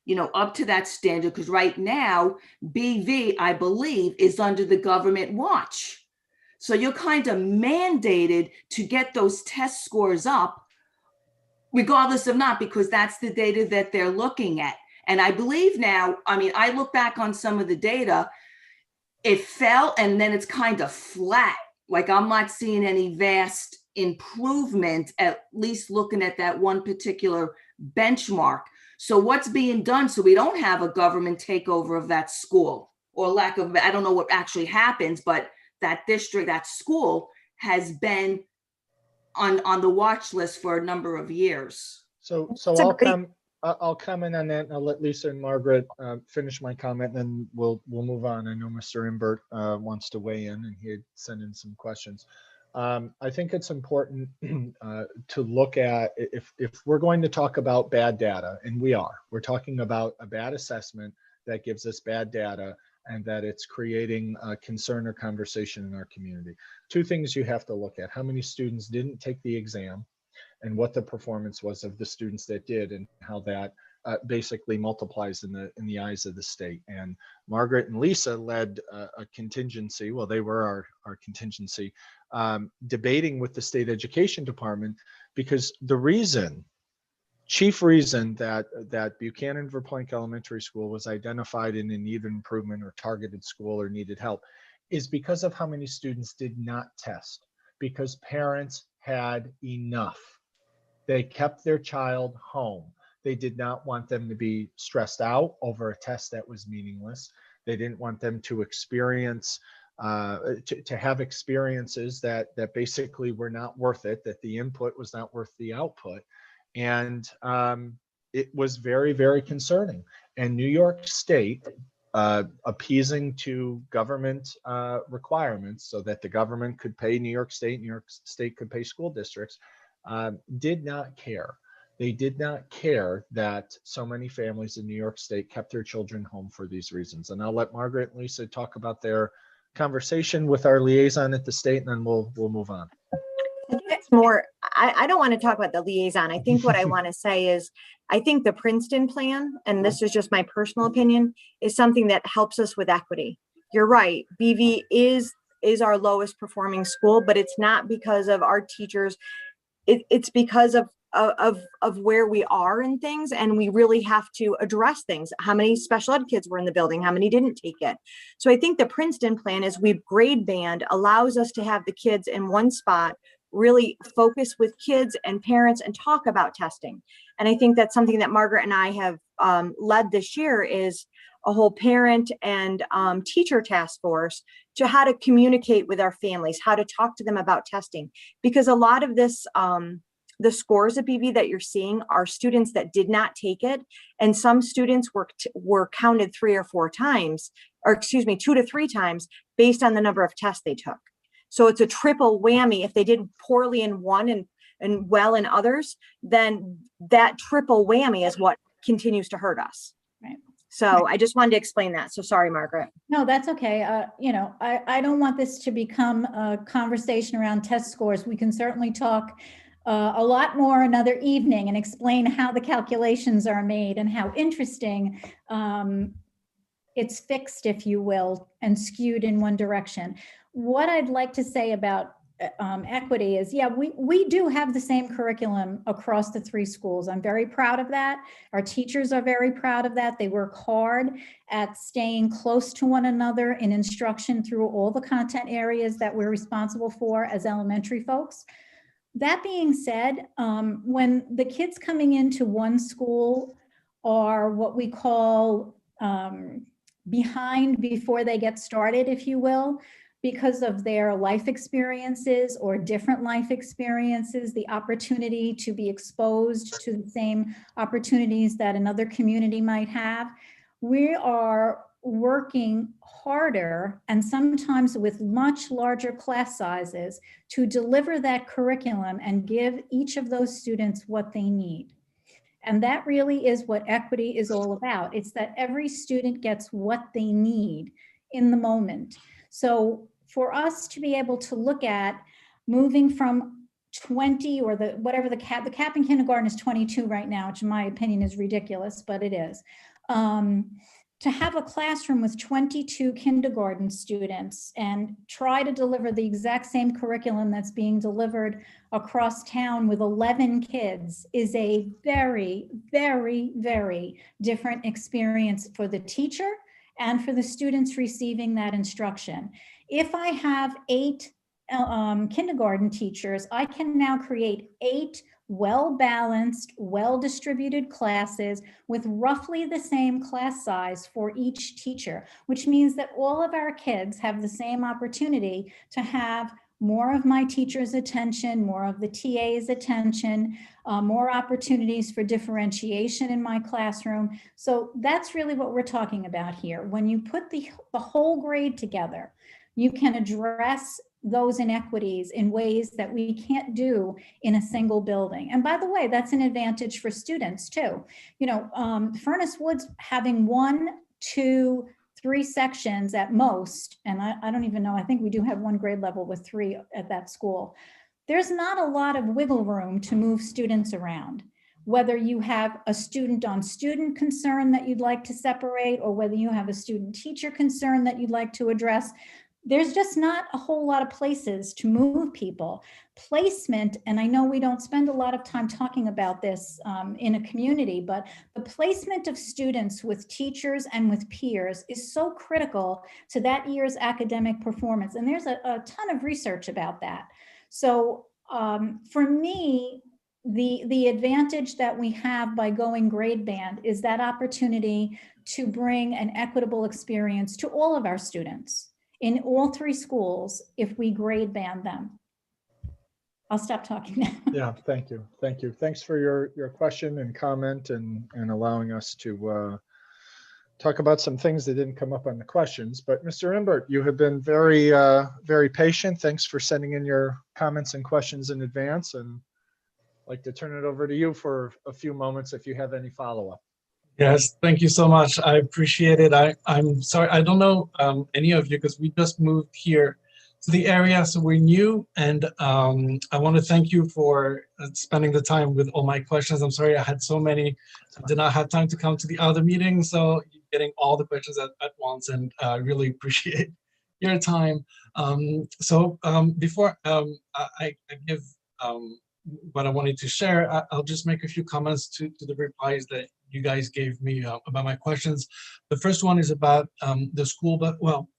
you know, up to that standard? Because right now, BV, I believe, is under the government watch. So you're kind of mandated to get those test scores up, regardless of not, because that's the data that they're looking at. And I believe now, I mean, I look back on some of the data, it fell and then it's kind of flat. Like I'm not seeing any vast improvement, at least looking at that one particular benchmark. So what's being done so we don't have a government takeover of that school, or lack of, I don't know what actually happens, but that district, that school has been on the watch list for a number of years. So I'll comment on that, and I'll let Lisa and Margaret finish my comment, and then we'll move on. I know Mr. Inbert wants to weigh in, and he had sent in some questions. I think it's important to look at, if we're going to talk about bad data, and we're talking about a bad assessment that gives us bad data and that it's creating concern or conversation in our community. Two things you have to look at: how many students didn't take the exam, and what the performance was of the students that did, and how that basically multiplies in the eyes of the state. And Margaret and Lisa led a contingency. Well, they were our contingency, debating with the state education department, because the chief reason that Buchanan Verplank Elementary School was identified in a need improvement or targeted school or needed help is because of how many students did not test, because parents had enough. They kept their child home. They did not want them to be stressed out over a test that was meaningless. They didn't want them to experience, to have experiences that basically were not worth it, that the input was not worth the output. And it was very, very concerning. And New York State, appeasing to government requirements so that the government could pay New York State could pay school districts, did not care. They did not care that so many families in New York State kept their children home for these reasons. And I'll let Margaret and Lisa talk about their conversation with our liaison at the state, and then we'll move on. I think it's more, I don't want to talk about the liaison. I think what I want to say is, I think the Princeton plan, and this is just my personal opinion, is something that helps us with equity. You're right. BV is our lowest performing school, but it's not because of our teachers. It's because of where we are in things, and we really have to address things. How many special ed kids were in the building? How many didn't take it? So I think the Princeton plan is we grade band allows us to have the kids in one spot, really focus with kids and parents and talk about testing. And I think that's something that Margaret and I have led this year, is a whole parent and teacher task force to how to communicate with our families, how to talk to them about testing. Because a lot of this, the scores of BV that you're seeing are students that did not take it. And some students were counted 3 or 4 times, or excuse me, 2 to 3 times based on the number of tests they took. So it's a triple whammy. If they did poorly in one and well in others, then that triple whammy is what continues to hurt us. Right. So I just wanted to explain that. So sorry, Margaret. No, that's okay. I don't want this to become a conversation around test scores. We can certainly talk a lot more another evening and explain how the calculations are made and how interesting it's fixed, if you will, and skewed in one direction. What I'd like to say about equity is, yeah, we do have the same curriculum across the 3 schools. I'm very proud of that. Our teachers are very proud of that. They work hard at staying close to one another in instruction through all the content areas that we're responsible for as elementary folks. That being said, when the kids coming into one school are what we call behind before they get started, if you will, because of their life experiences or different life experiences, the opportunity to be exposed to the same opportunities that another community might have, we are working harder and sometimes with much larger class sizes to deliver that curriculum and give each of those students what they need. And that really is what equity is all about. It's that every student gets what they need in the moment. So for us to be able to look at moving from 20 or the cap in kindergarten is 22 right now, which in my opinion is ridiculous, but it is. To have a classroom with 22 kindergarten students and try to deliver the exact same curriculum that's being delivered across town with 11 kids is a very, very, very different experience for the teacher and for the students receiving that instruction. If I have 8 kindergarten teachers, I can now create 8 well-balanced, well-distributed classes with roughly the same class size for each teacher, which means that all of our kids have the same opportunity to have more of my teacher's attention, more of the TA's attention, more opportunities for differentiation in my classroom. So that's really what we're talking about here. When you put the whole grade together, you can address those inequities in ways that we can't do in a single building. And by the way, that's an advantage for students too. You know, Furnace Woods having 1, 2, 3 sections at most, and I don't even know, I think we do have 1 grade level with 3 at that school. There's not a lot of wiggle room to move students around. Whether you have a student on student concern that you'd like to separate, or whether you have a student teacher concern that you'd like to address, there's just not a whole lot of places to move people. Placement, and I know we don't spend a lot of time talking about this in a community, but the placement of students with teachers and with peers is so critical to that year's academic performance. And there's a ton of research about that. So for me, the advantage that we have by going grade band is that opportunity to bring an equitable experience to all of our students in all 3 schools if we grade band them. I'll stop talking now. Yeah, thank you. Thank you. Thanks for your question and comment and allowing us to talk about some things that didn't come up on the questions. But Mr. Inbert, you have been very, very patient. Thanks for sending in your comments and questions in advance. And I'd like to turn it over to you for a few moments if you have any follow-up. Yes, thank you so much. I appreciate it. I'm sorry, I don't know any of you because we just moved here to the area, so we're new, and I want to thank you for spending the time with all my questions. I'm sorry I had so many. I did not have time to come to the other meeting, so you're getting all the questions at once, and I really appreciate your time. Before I give what I wanted to share, I'll just make a few comments to the replies that you guys gave me about my questions. The first one is about the school, but well,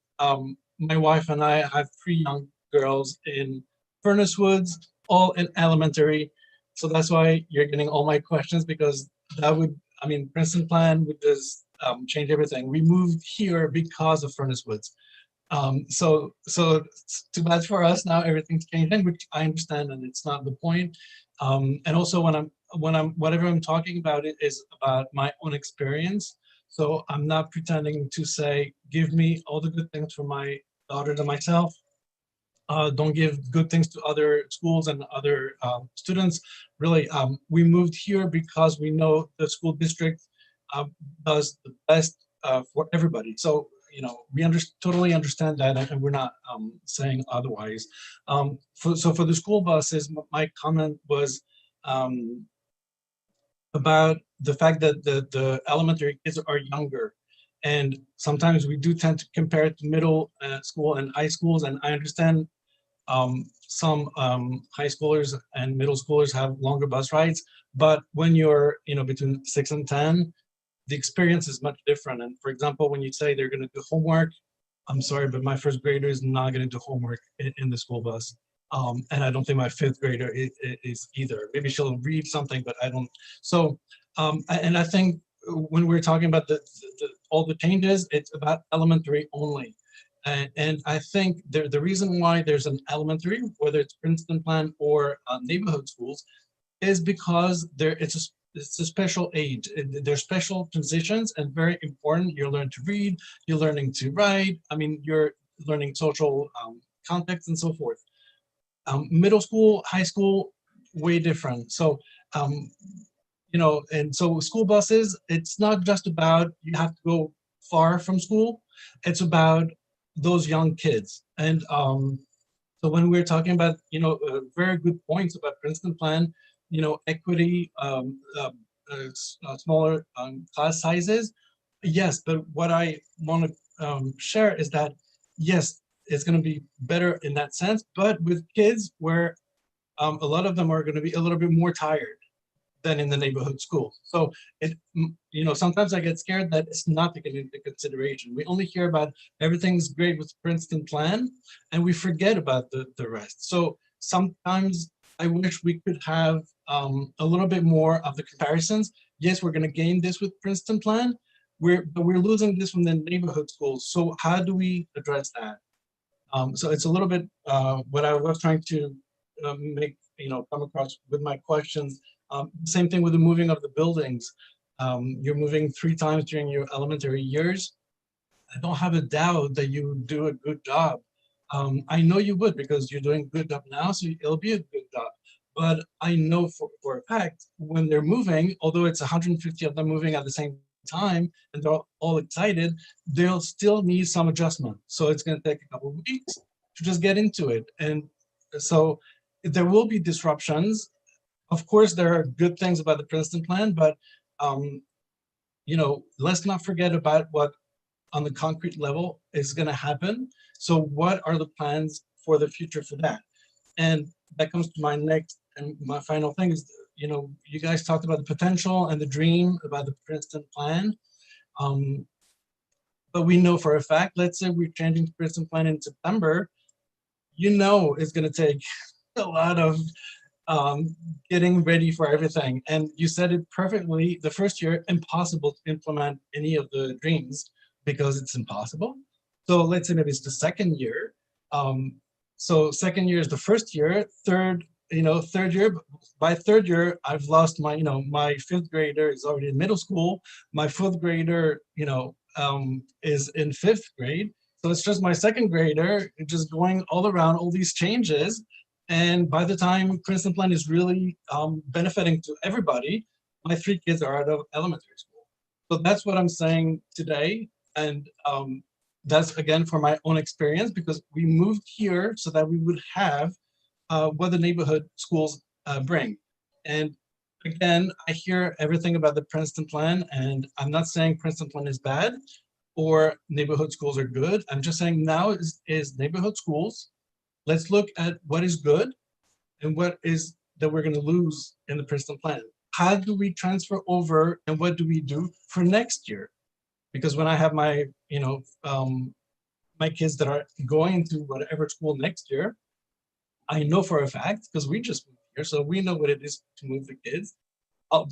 my wife and I have 3 young girls in Furnace Woods, all in elementary. So that's why you're getting all my questions, because that would, I mean, Princeton plan would just change everything. We moved here because of Furnace Woods. So it's too bad for us now, everything's changing, which I understand, and it's not the point. And also whatever I'm talking about, it is about my own experience. So I'm not pretending to say, give me all the good things for my daughter and myself. Don't give good things to other schools and other students. Really, we moved here because we know the school district does the best for everybody. So, you know, we totally understand that, and we're not saying otherwise. So for the school buses, my comment was about the fact that the elementary kids are younger, and sometimes we do tend to compare it to middle school and high schools, and I understand some high schoolers and middle schoolers have longer bus rides, but when you're, you know, between 6 and 10, the experience is much different. And for example, when you say they're going to do homework, I'm sorry, but my 1st grader is not going to do homework in the school bus. And I don't think my 5th grader is either. Maybe she'll read something, but I don't. So, and I think when we're talking about all the changes, it's about elementary only. And I think the reason why there's an elementary, whether it's Princeton plan or neighborhood schools, is because it's a special age. There's special transitions and very important. You learn to read, you're learning to write. I mean, you're learning social context and so forth. Middle school, high school, way different. So, you know, and so school buses, it's not just about you have to go far from school. It's about those young kids. And so when we're talking about, you know, very good points about Princeton plan, you know, equity, smaller class sizes, yes, but what I want to share is that, yes, it's going to be better in that sense, but with kids where a lot of them are going to be a little bit more tired than in the neighborhood school. So it, you know, sometimes I get scared that it's not taken into consideration. We only hear about everything's great with Princeton plan, and we forget about the rest. So sometimes I wish we could have a little bit more of the comparisons. Yes, we're going to gain this with Princeton plan, but we're losing this from the neighborhood schools. So how do we address that? So it's a little bit what I was trying to make, you know, come across with my questions. Same thing with the moving of the buildings. You're moving 3 times during your elementary years. I don't have a doubt that you do a good job. I know you would, because you're doing a good job now, so it'll be a good job. But I know for a fact when they're moving, although it's 150 of them moving at the same time and they're all excited, they'll still need some adjustment. So it's going to take a couple of weeks to just get into it. And so there will be disruptions. Of course, there are good things about the Princeton plan, but you know, let's not forget about what on the concrete level is going to happen. So what are the plans for the future for that? And that comes to my next and my final thing is, you know, you guys talked about the potential and the dream about the Princeton plan. But we know for a fact, let's say we're changing the Princeton plan in September, you know, it's going to take a lot of getting ready for everything. And you said it perfectly, the first year, impossible to implement any of the dreams because it's impossible. So let's say maybe it's the second year. So second year is the first year, third year, by third year, I've lost my, you know, my 5th grader is already in middle school. My 4th grader, you know, is in 5th grade. So it's just my 2nd grader just going all around all these changes. And by the time Princeton plan is really benefiting to everybody, my 3 kids are out of elementary school. So that's what I'm saying today. And that's again for my own experience, because we moved here so that we would have what the neighborhood schools bring. And again, I hear everything about the Princeton plan, and I'm not saying Princeton plan is bad or neighborhood schools are good. I'm just saying now is neighborhood schools. Let's look at what is good and what is that we're going to lose in the Princeton plan. How do we transfer over, and what do we do for next year? Because when I have my, my kids that are going to whatever school next year, I know for a fact, because we just moved here, so we know what it is to move the kids.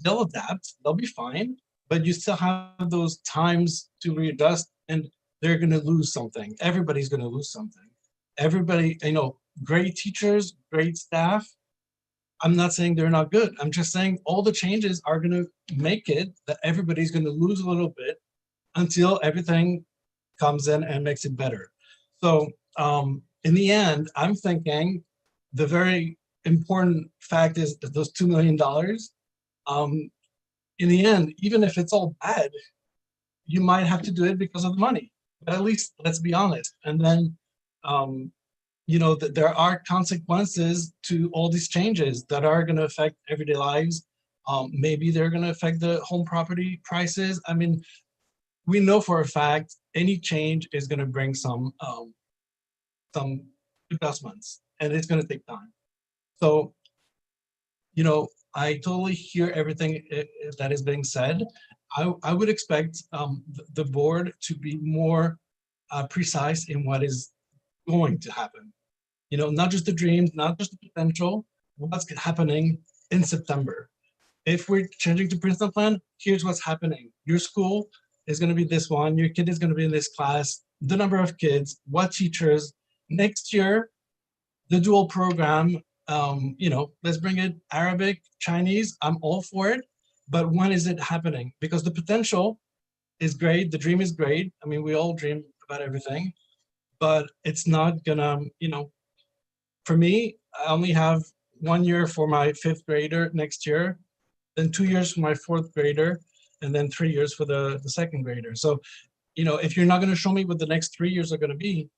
They'll adapt, they'll be fine, but you still have those times to readjust, and they're going to lose something. Everybody's going to lose something. Everybody, great teachers, great staff. I'm not saying they're not good. I'm just saying all the changes are going to make it that everybody's going to lose a little bit until everything comes in and makes it better. So in the end, I'm thinking the very important fact is that those $2 million, in the end, even if it's all bad, you might have to do it because of the money. But at least let's be honest. And then, that there are consequences to all these changes that are going to affect everyday lives. Maybe they're going to affect the home property prices. I mean, we know for a fact any change is going to bring some adjustments, and it's going to take time. So, I totally hear everything that is being said. I would expect the board to be more precise in what is going to happen. Not just the dreams, not just the potential, what's happening in September. If we're changing to Princeton plan, here's what's happening. Your school is going to be this one, your kid is going to be in this class, the number of kids, what teachers. Next year, the dual program, let's bring it Arabic, Chinese, I'm all for it. But when is it happening? Because the potential is great, the dream is great. I mean, we all dream about everything, but it's not gonna, for me, I only have 1 year for my 5th grader next year, then 2 years for my 4th grader, and then 3 years for the 2nd grader. So, if you're not going to show me what the next 3 years are going to be,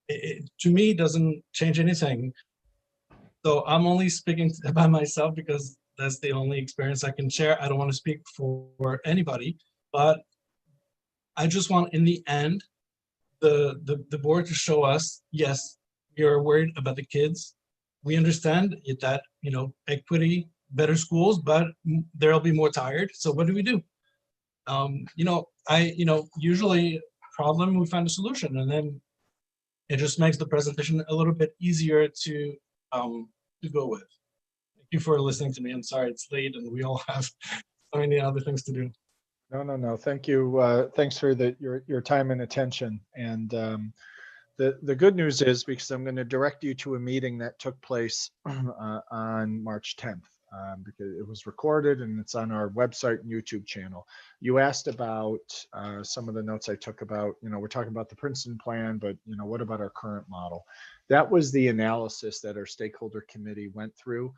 it, to me, doesn't change anything. So I'm only speaking about myself because that's the only experience I can share. I don't want to speak for anybody, but I just want, in the end, the board to show us, yes, you're worried about the kids. We understand that, equity, better schools, but there'll be more tired. So what do we do? Usually problem, we find a solution, and then it just makes the presentation a little bit easier to go with. Thank you for listening to me. I'm sorry it's late and we all have so many other things to do. No. Thank you. Thanks for your time and attention. And the good news is, because I'm going to direct you to a meeting that took place on March 10th, because it was recorded and it's on our website and YouTube channel. You asked about some of the notes I took about, we're talking about the Princeton plan, but what about our current model? That was the analysis that our stakeholder committee went through.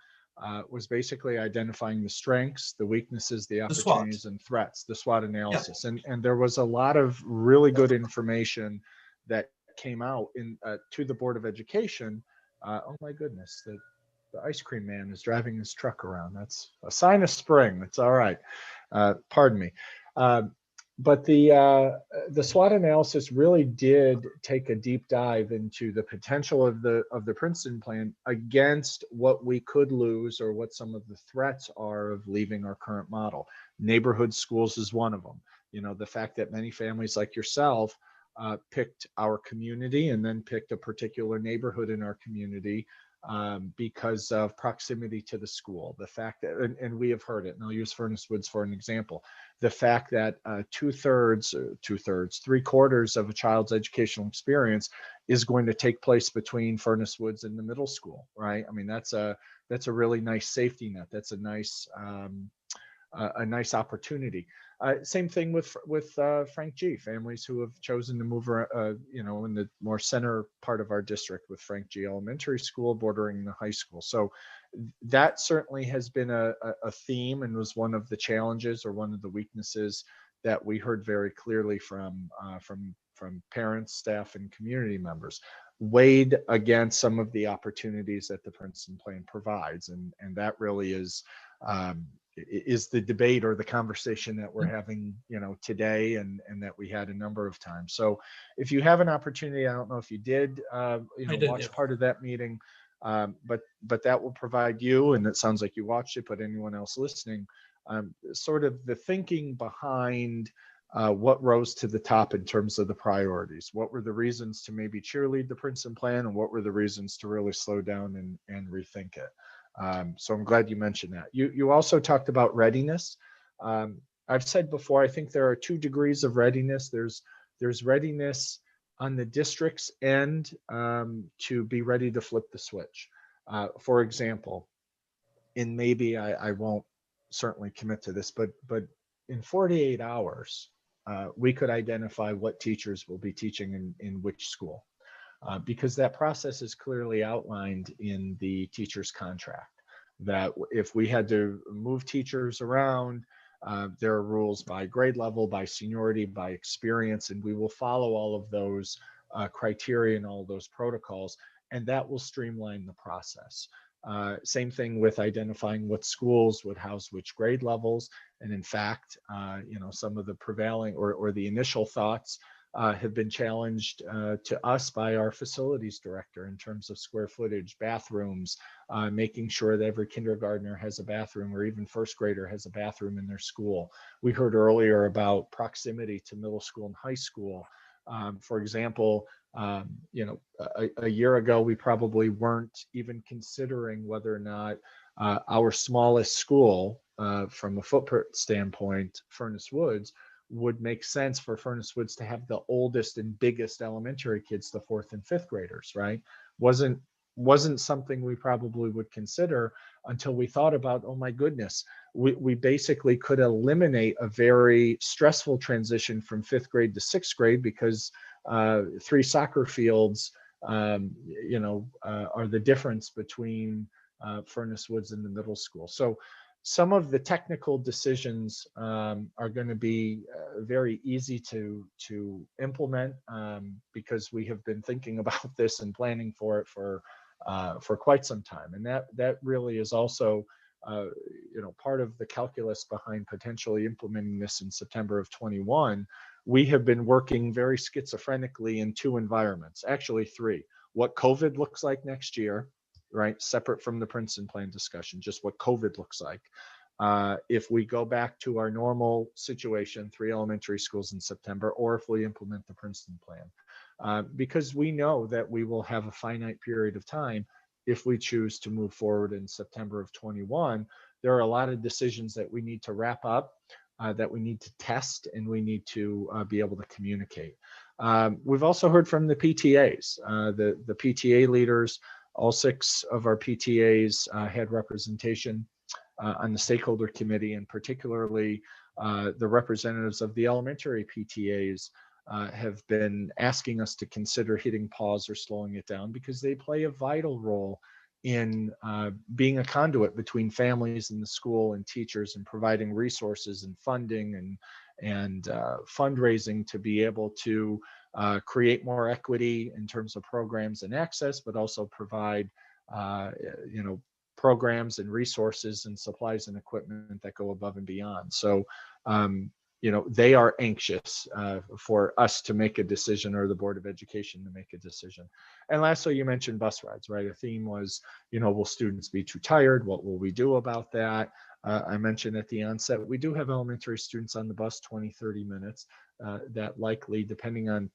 Was basically identifying the strengths, the weaknesses, the opportunities and threats, the SWOT analysis. Yeah. And there was a lot of really good information that came out to the Board of Education. Oh my goodness, the ice cream man is driving his truck around. That's a sign of spring. That's all right. Pardon me. But the SWOT analysis really did take a deep dive into the potential of the Princeton plan against what we could lose, or what some of the threats are of leaving our current model. Neighborhood schools is one of them. The fact that many families like yourself picked our community and then picked a particular neighborhood in our community because of proximity to the school. The fact that, and we have heard it, and I'll use Furnace Woods for an example, the fact that 3/4 of a child's educational experience is going to take place between Furnace Woods and the middle school, right? I mean, that's a really nice safety net. That's a nice opportunity. Same thing with Frank G. Families who have chosen to move, in the more center part of our district with Frank G. Elementary School bordering the high school. So that certainly has been a theme, and was one of the challenges or one of the weaknesses that we heard very clearly from parents, staff, and community members, weighed against some of the opportunities that the Princeton plan provides, and that really is the debate or the conversation that we're having, today, and that we had a number of times. So if you have an opportunity, I don't know if you did, watch yes. part of that meeting, but that will provide you, and it sounds like you watched it, but anyone else listening, sort of the thinking behind what rose to the top in terms of the priorities. What were the reasons to maybe cheerlead the Princeton plan, and what were the reasons to really slow down and rethink it? So I'm glad you mentioned that. You also talked about readiness. I've said before, I think there are 2 degrees of readiness. There's readiness on the district's end to be ready to flip the switch. For example, and maybe I won't certainly commit to this, but in 48 hours, we could identify what teachers will be teaching in which school. Because that process is clearly outlined in the teacher's contract, that if we had to move teachers around, there are rules by grade level, by seniority, by experience, and we will follow all of those criteria and all those protocols, and that will streamline the process. Same thing with identifying what schools would house which grade levels. And in fact, some of the prevailing or the initial thoughts have been challenged to us by our facilities director in terms of square footage, bathrooms, making sure that every kindergartner has a bathroom, or even first grader has a bathroom in their school. We heard earlier about proximity to middle school and high school. For example, a year ago, we probably weren't even considering whether or not our smallest school, from a footprint standpoint, Furnace Woods, would make sense for Furnace Woods to have the oldest and biggest elementary kids, the 4th and 5th graders, right? Wasn't something we probably would consider until we thought about, oh my goodness, we basically could eliminate a very stressful transition from 5th grade to 6th grade, because 3 soccer fields, are the difference between Furnace Woods and the middle school. So some of the technical decisions are going to be very easy to implement, because we have been thinking about this and planning for it for quite some time, and that really is also part of the calculus behind potentially implementing this in September of 21. We have been working very schizophrenically in 2 environments, actually 3. What COVID looks like next year, right? Separate from the Princeton plan discussion, just what COVID looks like. If we go back to our normal situation, 3 elementary schools in September, or if we implement the Princeton plan, because we know that we will have a finite period of time if we choose to move forward in September of 21. There are a lot of decisions that we need to wrap up, that we need to test, and we need to be able to communicate. We've also heard from the PTAs, the PTA leaders. All 6 of our PTAs had representation on the stakeholder committee, and particularly the representatives of the elementary PTAs have been asking us to consider hitting pause or slowing it down, because they play a vital role in being a conduit between families and the school and teachers, and providing resources and funding and fundraising to be able to create more equity in terms of programs and access, but also provide programs and resources and supplies and equipment that go above and beyond. So they are anxious for us to make a decision, or the Board of Education to make a decision. And lastly, you mentioned bus rides, right? A theme was, will students be too tired? What will we do about that? I mentioned at the onset, we do have elementary students on the bus 20-30 minutes. That likely, depending on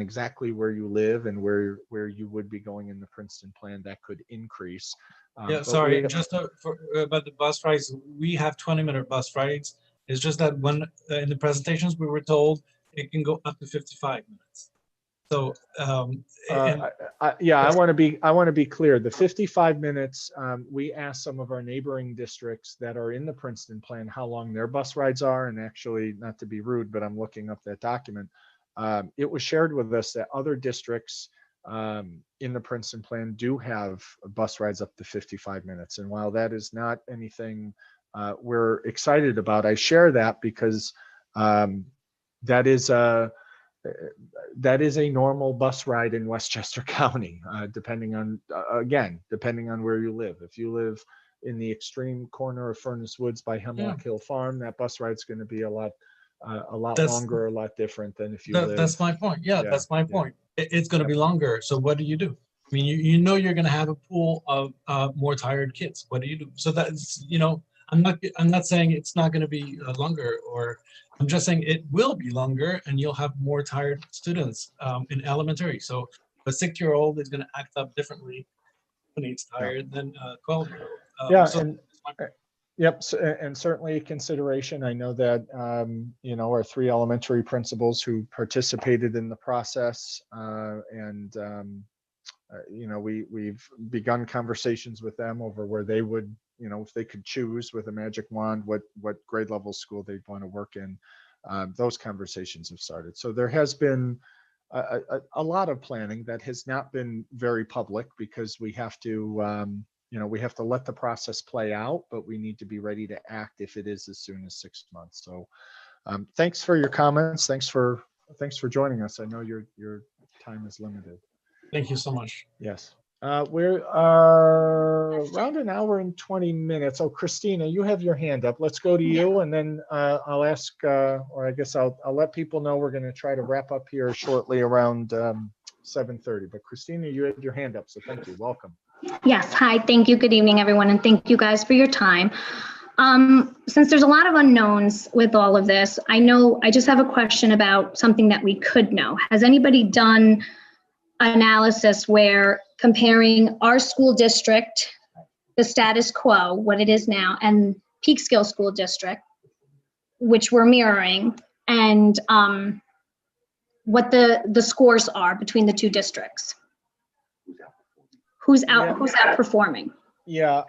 exactly where you live and where you would be going in the Princeton plan, that could increase. Yeah, sorry, just about the bus rides, we have 20-minute bus rides. It's just that when in the presentations we were told it can go up to 55 minutes. So I want to be clear. The 55 minutes, we asked some of our neighboring districts that are in the Princeton plan how long their bus rides are, and actually, not to be rude, but I'm looking up that document. It was shared with us that other districts in the Princeton plan do have bus rides up to 55 minutes. And while that is not anything we're excited about, I share that because That is a normal bus ride in Westchester County, depending on where you live. If you live in the extreme corner of Furnace Woods by Hemlock Hill Farm, that bus ride's going to be a lot longer, a lot different than if you live. That's my point. Yeah, that's my point. It's going to be longer. So what do you do? I mean, you know you're going to have a pool of more tired kids. What do you do? So that's, I'm not saying it's not going to be longer, or I'm just saying it will be longer, and you'll have more tired students in elementary. So a 6-year-old is going to act up differently when he's tired than a 12-year-old. Yep, and certainly a consideration. I know that our 3 elementary principals who participated in the process, we've begun conversations with them over where they would, if they could choose with a magic wand, what grade level school they'd want to work in. Those conversations have started. So there has been a lot of planning that has not been very public, because we have to we have to let the process play out, but we need to be ready to act if it is as soon as 6 months. So thanks for your comments. Thanks for joining us. I know your time is limited. Thank you so much. Yes. We are around an hour and 20 minutes. Oh, Christina, you have your hand up. Let's go to you, and then I'll ask, or I guess I'll let people know we're going to try to wrap up here shortly around 7:30. But Christina, you had your hand up, so thank you. Welcome. Yes. Hi. Thank you. Good evening, everyone. And thank you guys for your time. Since there's a lot of unknowns with all of this, I just have a question about something that we could know. Has anybody done analysis where comparing our school district, the status quo, what it is now, and Peekskill School District, which we're mirroring, and what the scores are between the 2 districts? Who's outperforming? Yeah.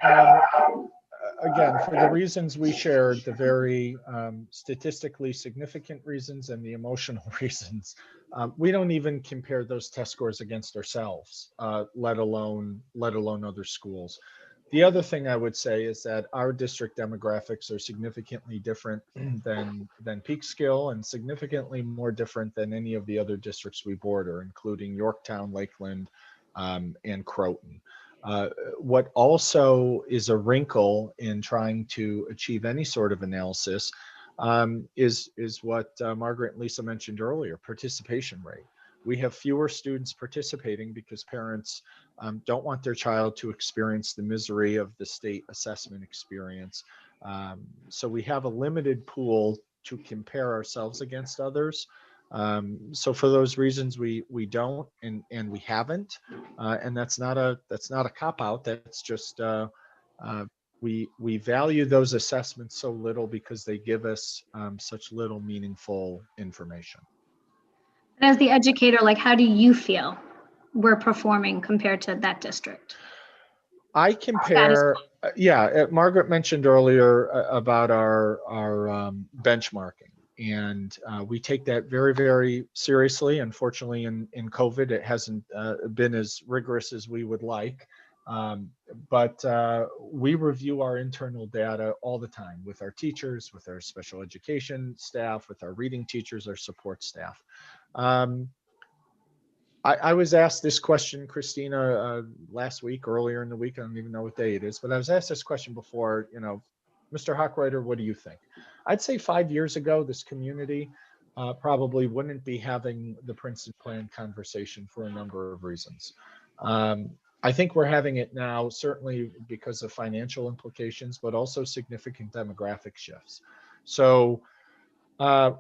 Again, for the reasons we shared, the very statistically significant reasons and the emotional reasons, we don't even compare those test scores against ourselves, let alone other schools. The other thing I would say is that our district demographics are significantly different than Peekskill, and significantly more different than any of the other districts we border, including Yorktown, Lakeland, and Croton. What also is a wrinkle in trying to achieve any sort of analysis is what Margaret and Lisa mentioned earlier: participation rate. We have fewer students participating because parents don't want their child to experience the misery of the state assessment experience. So we have a limited pool to compare ourselves against others. So for those reasons, we don't, and we haven't, and that's not a cop-out. That's just we value those assessments so little because they give us such little meaningful information. As the educator, how do you feel we're performing compared to that district? I compare, Margaret mentioned earlier about our benchmarking. And we take that very, very seriously. Unfortunately, in COVID, it hasn't been as rigorous as we would like. But we review our internal data all the time with our teachers, with our special education staff, with our reading teachers, our support staff. I was asked this question, Christina, last week, earlier in the week. I don't even know what day it is, but I was asked this question before, Mr. Hochreiter, what do you think? I'd say 5 years ago, this community probably wouldn't be having the Princeton plan conversation for a number of reasons. I think we're having it now, certainly because of financial implications, but also significant demographic shifts. So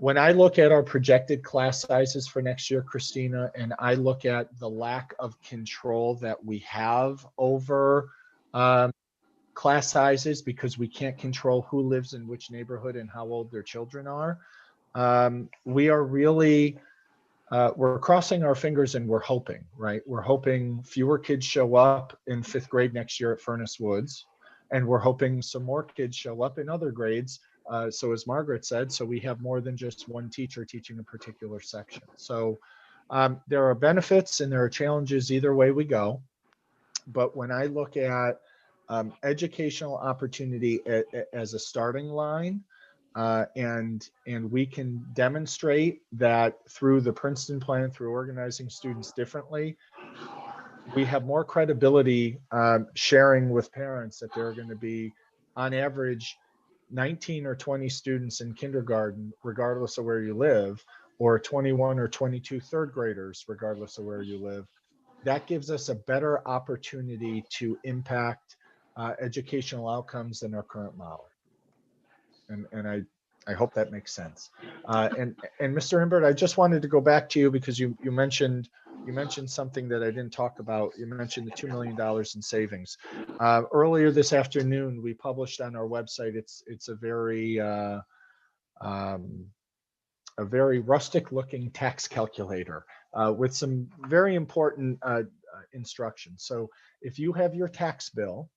when I look at our projected class sizes for next year, Christina, and I look at the lack of control that we have over class sizes, because we can't control who lives in which neighborhood and how old their children are, we are really, we're crossing our fingers and we're hoping, right? We're hoping fewer kids show up in 5th grade next year at Furnace Woods, and we're hoping some more kids show up in other grades. So as Margaret said, so we have more than just one teacher teaching a particular section. So there are benefits and there are challenges either way we go. But when I look at educational opportunity as a starting line, and we can demonstrate that through the Princeton plan, through organizing students differently, we have more credibility sharing with parents that there are going to be, on average, 19 or 20 students in kindergarten, regardless of where you live, or 21 or 22 third graders, regardless of where you live. That gives us a better opportunity to impact educational outcomes than our current model. And I hope that makes sense. And Mr. Inbert, I just wanted to go back to you because you mentioned something that I didn't talk about. You mentioned the $2 million in savings. Earlier this afternoon, we published on our website. It's a very rustic looking tax calculator with some very important instructions. So if you have your tax bill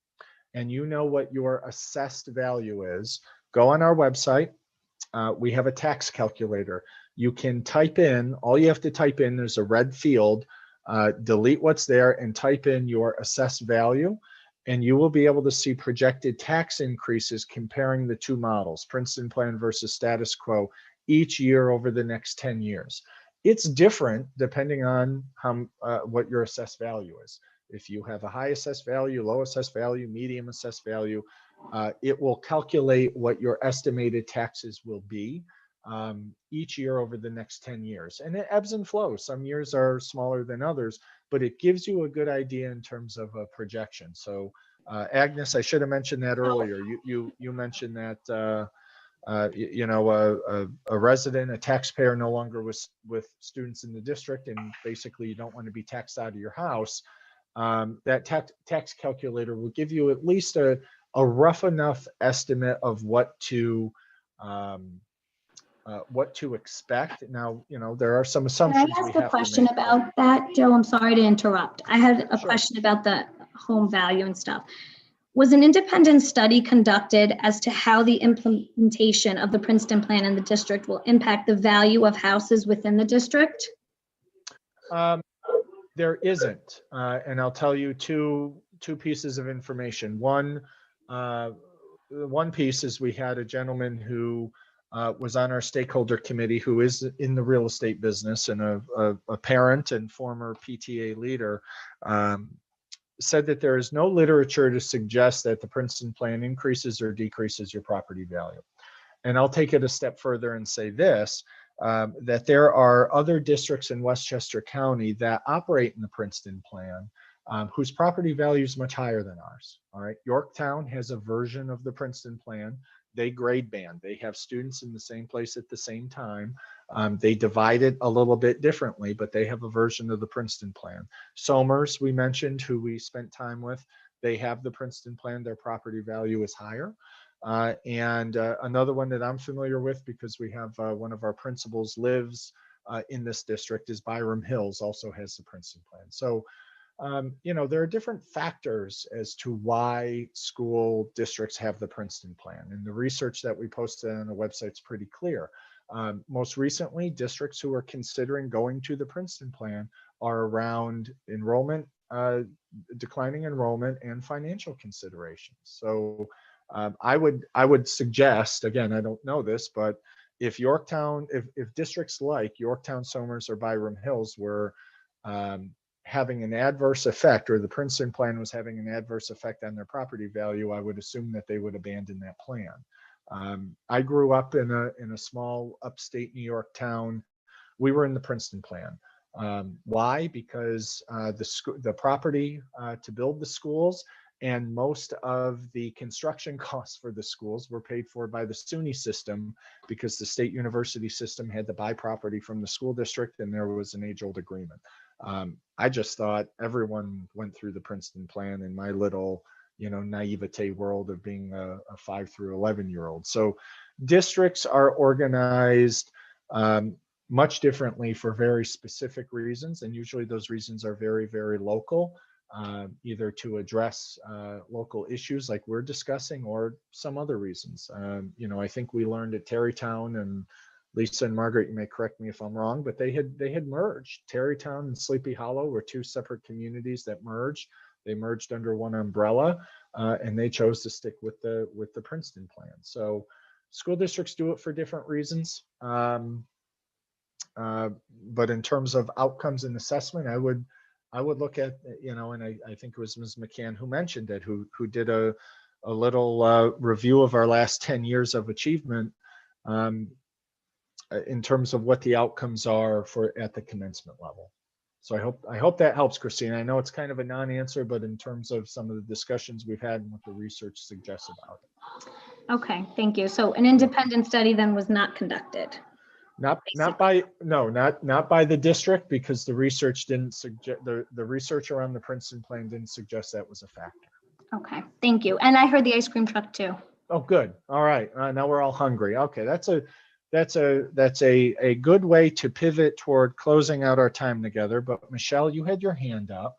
and you know what your assessed value is, go on our website. We have a tax calculator. You can type in, all you have to type in, there's a red field, delete what's there and type in your assessed value, and you will be able to see projected tax increases comparing the two models, Princeton plan versus status quo, each year over the next 10 years. It's different depending on what your assessed value is. If you have a high assessed value, low assessed value, medium assessed value, it will calculate what your estimated taxes will be each year over the next 10 years. And it ebbs and flows. Some years are smaller than others, but it gives you a good idea in terms of a projection. So Agnes, I should have mentioned that earlier. You mentioned that a resident, a taxpayer no longer with students in the district, and basically you don't want to be taxed out of your house. That tax calculator will give you at least a rough enough estimate of what to expect. Now, there are some assumptions. Can I ask a question about that, Joe? I'm sorry to interrupt. I had a question about the home value and stuff. Was an independent study conducted as to how the implementation of the Princeton plan in the district will impact the value of houses within the district? There isn't, and I'll tell you two pieces of information. One piece is we had a gentleman who was on our stakeholder committee who is in the real estate business and a parent and former PTA leader, said that there is no literature to suggest that the Princeton plan increases or decreases your property value. And I'll take it a step further and say this, that there are other districts in Westchester County that operate in the Princeton plan whose property value is much higher than ours. All right, Yorktown has a version of the Princeton plan. They grade band. They have students in the same place at the same time. They divide it a little bit differently, but they have a version of the Princeton plan. Somers, we mentioned, who we spent time with, they have the Princeton plan. Their property value is higher. And another one that I'm familiar with, because we have one of our principals lives in this district, is Byram Hills, also has the Princeton plan. So, there are different factors as to why school districts have the Princeton plan. And the research that we posted on the website is pretty clear. Most recently, districts who are considering going to the Princeton plan are around enrollment, declining enrollment, and financial considerations. So I would suggest, again, I don't know this, but if Yorktown, if districts like Yorktown, Somers, or Byram Hills were having an adverse effect, or the Princeton plan was having an adverse effect on their property value, I would assume that they would abandon that plan. I grew up in a small upstate New York town. We were in the Princeton plan. Why? Because the property to build the schools and most of the construction costs for the schools were paid for by the SUNY system, because the state university system had to buy property from the school district, and there was an age-old agreement. I just thought everyone went through the Princeton plan in my little, naivete world of being a 5 through 11-year-old. So districts are organized much differently for very specific reasons. And usually those reasons are very, very local, either to address local issues like we're discussing, or some other reasons. I think we learned at Tarrytown, and Lisa and Margaret, you may correct me if I'm wrong, but they had merged. Tarrytown and Sleepy Hollow were two separate communities that merged. They merged under one umbrella, and they chose to stick with the Princeton plan. So, School districts do it for different reasons. But in terms of outcomes and assessment, I would look at, and I think it was Ms. McCann who mentioned it, who did a little review of our last 10 years of achievement in terms of what the outcomes are at the commencement level. So I hope that helps, Christine. I know it's kind of a non-answer, but in terms of some of the discussions we've had and what the research suggests about it. Okay, thank you. So an independent study then was not conducted. Not by the district, because the research didn't suggest, the research around the Princeton plan didn't suggest that was a factor. Okay, thank you. And I heard the ice cream truck too. Oh, good. All right. Now we're all hungry. Okay, that's a good way to pivot toward closing out our time together. But Michelle, you had your hand up,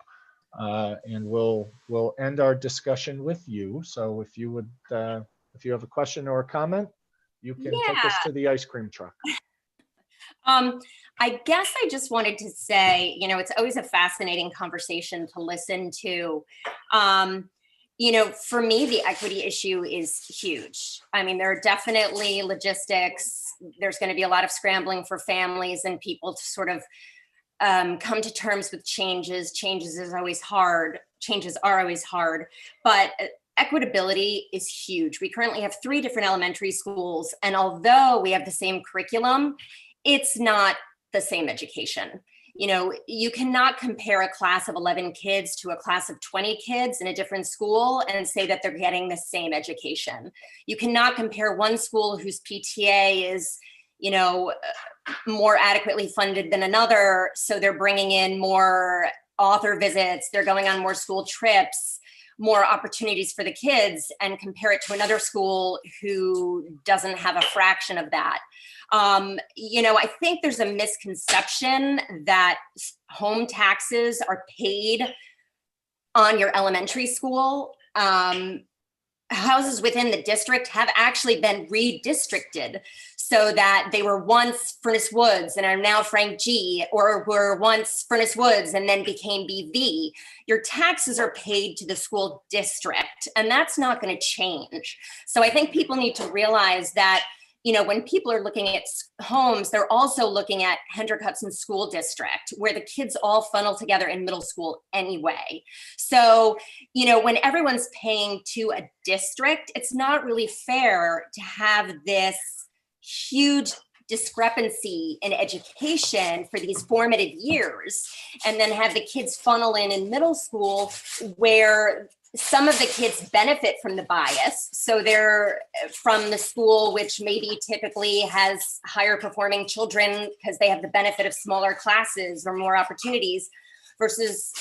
and we'll end our discussion with you. So if you would, if you have a question or a comment, you can take us to the ice cream truck. I guess I just wanted to say, it's always a fascinating conversation to listen to. For me, the equity issue is huge. I mean, there are definitely logistics. There's going to be a lot of scrambling for families and people to sort of come to terms with changes. Changes are always hard, but equitability is huge. We currently have 3 different elementary schools, and although we have the same curriculum, it's not the same education. You cannot compare a class of 11 kids to a class of 20 kids in a different school and say that they're getting the same education. You cannot compare one school whose PTA is, more adequately funded than another, so they're bringing in more author visits, they're going on more school trips, more opportunities for the kids, and compare it to another school who doesn't have a fraction of that. I think there's a misconception that home taxes are paid on your elementary school. Houses within the district have actually been redistricted so that they were once Furnace Woods and are now Frank G, or were once Furnace Woods and then became BV. Your taxes are paid to the school district, and that's not going to change. So I think people need to realize that when people are looking at homes, they're also looking at Hendrick Hudson School District, where the kids all funnel together in middle school anyway. So, when everyone's paying to a district, it's not really fair to have this huge discrepancy in education for these formative years, and then have the kids funnel in middle school where some of the kids benefit from the bias. So they're from the school, which maybe typically has higher performing children because they have the benefit of smaller classes or more opportunities, versus,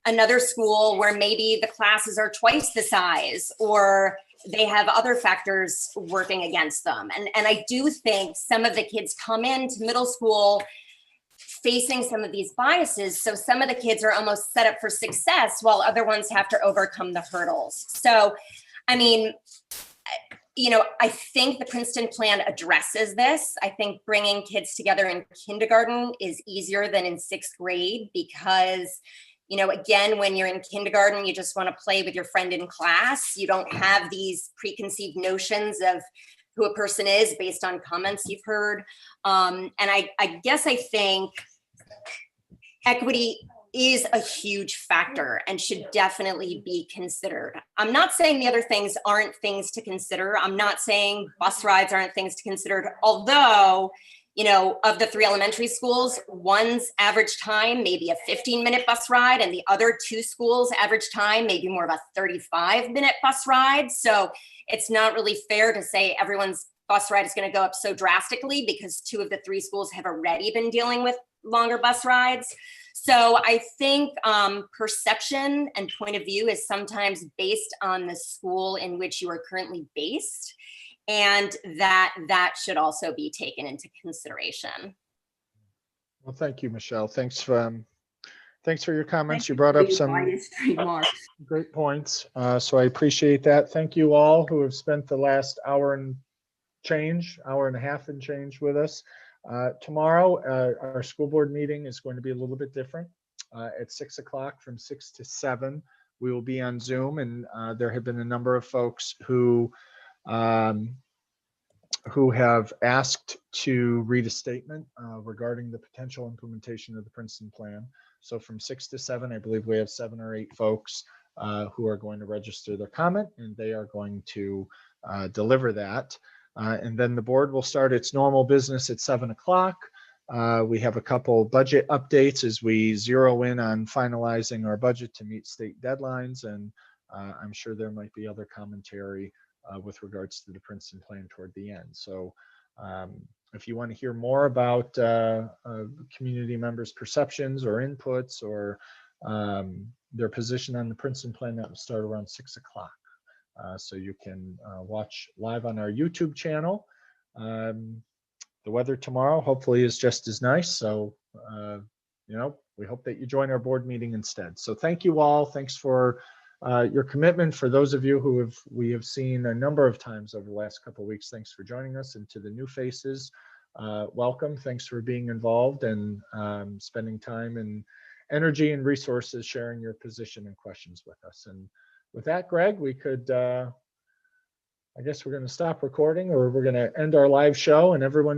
another school where maybe the classes are twice the size, or they have other factors working against them. And I do think some of the kids come into middle school facing some of these biases. So some of the kids are almost set up for success while other ones have to overcome the hurdles. So, I think the Princeton plan addresses this. I think bringing kids together in kindergarten is easier than in 6th grade because, again, when you're in kindergarten, you just want to play with your friend in class. You don't have these preconceived notions of who a person is based on comments you've heard. And I guess I think equity is a huge factor and should definitely be considered. I'm not saying the other things aren't things to consider. I'm not saying bus rides aren't things to consider, although, of the 3 elementary schools, one's average time may be a 15-minute bus ride, and the other 2 schools' average time may be more of a 35-minute bus ride. So it's not really fair to say everyone's bus ride is going to go up so drastically because 2 of the 3 schools have already been dealing with longer bus rides. So I think perception and point of view is sometimes based on the school in which you are currently based, and that should also be taken into consideration. Well, thank you, Michelle. Thanks for your comments. You brought up some great points. So I appreciate that. Thank you all who have spent the last hour and a half and change with us. Tomorrow, our school board meeting is going to be a little bit different. At 6 o'clock from 6 to 7, we will be on Zoom, and there have been a number of folks who who have asked to read a statement regarding the potential implementation of the Princeton plan. So from 6 to 7, I believe we have 7 or 8 folks who are going to register their comment, and they are going to deliver that. And then the board will start its normal business at 7 o'clock. We have a couple budget updates as we zero in on finalizing our budget to meet state deadlines, and I'm sure there might be other commentary with regards to the Princeton plan toward the end. So if you want to hear more about community members' perceptions or inputs or their position on the Princeton plan, that will start around 6 o'clock. So you can watch live on our YouTube channel. The weather tomorrow hopefully is just as nice. So, we hope that you join our board meeting instead. So thank you all. Thanks for your commitment. For those of you who we have seen a number of times over the last couple of weeks, thanks for joining us. And to the new faces, welcome. Thanks for being involved and spending time and energy and resources sharing your position and questions with us. And with that, Greg, we could, I guess we're going to stop recording, or we're going to end our live show, and everyone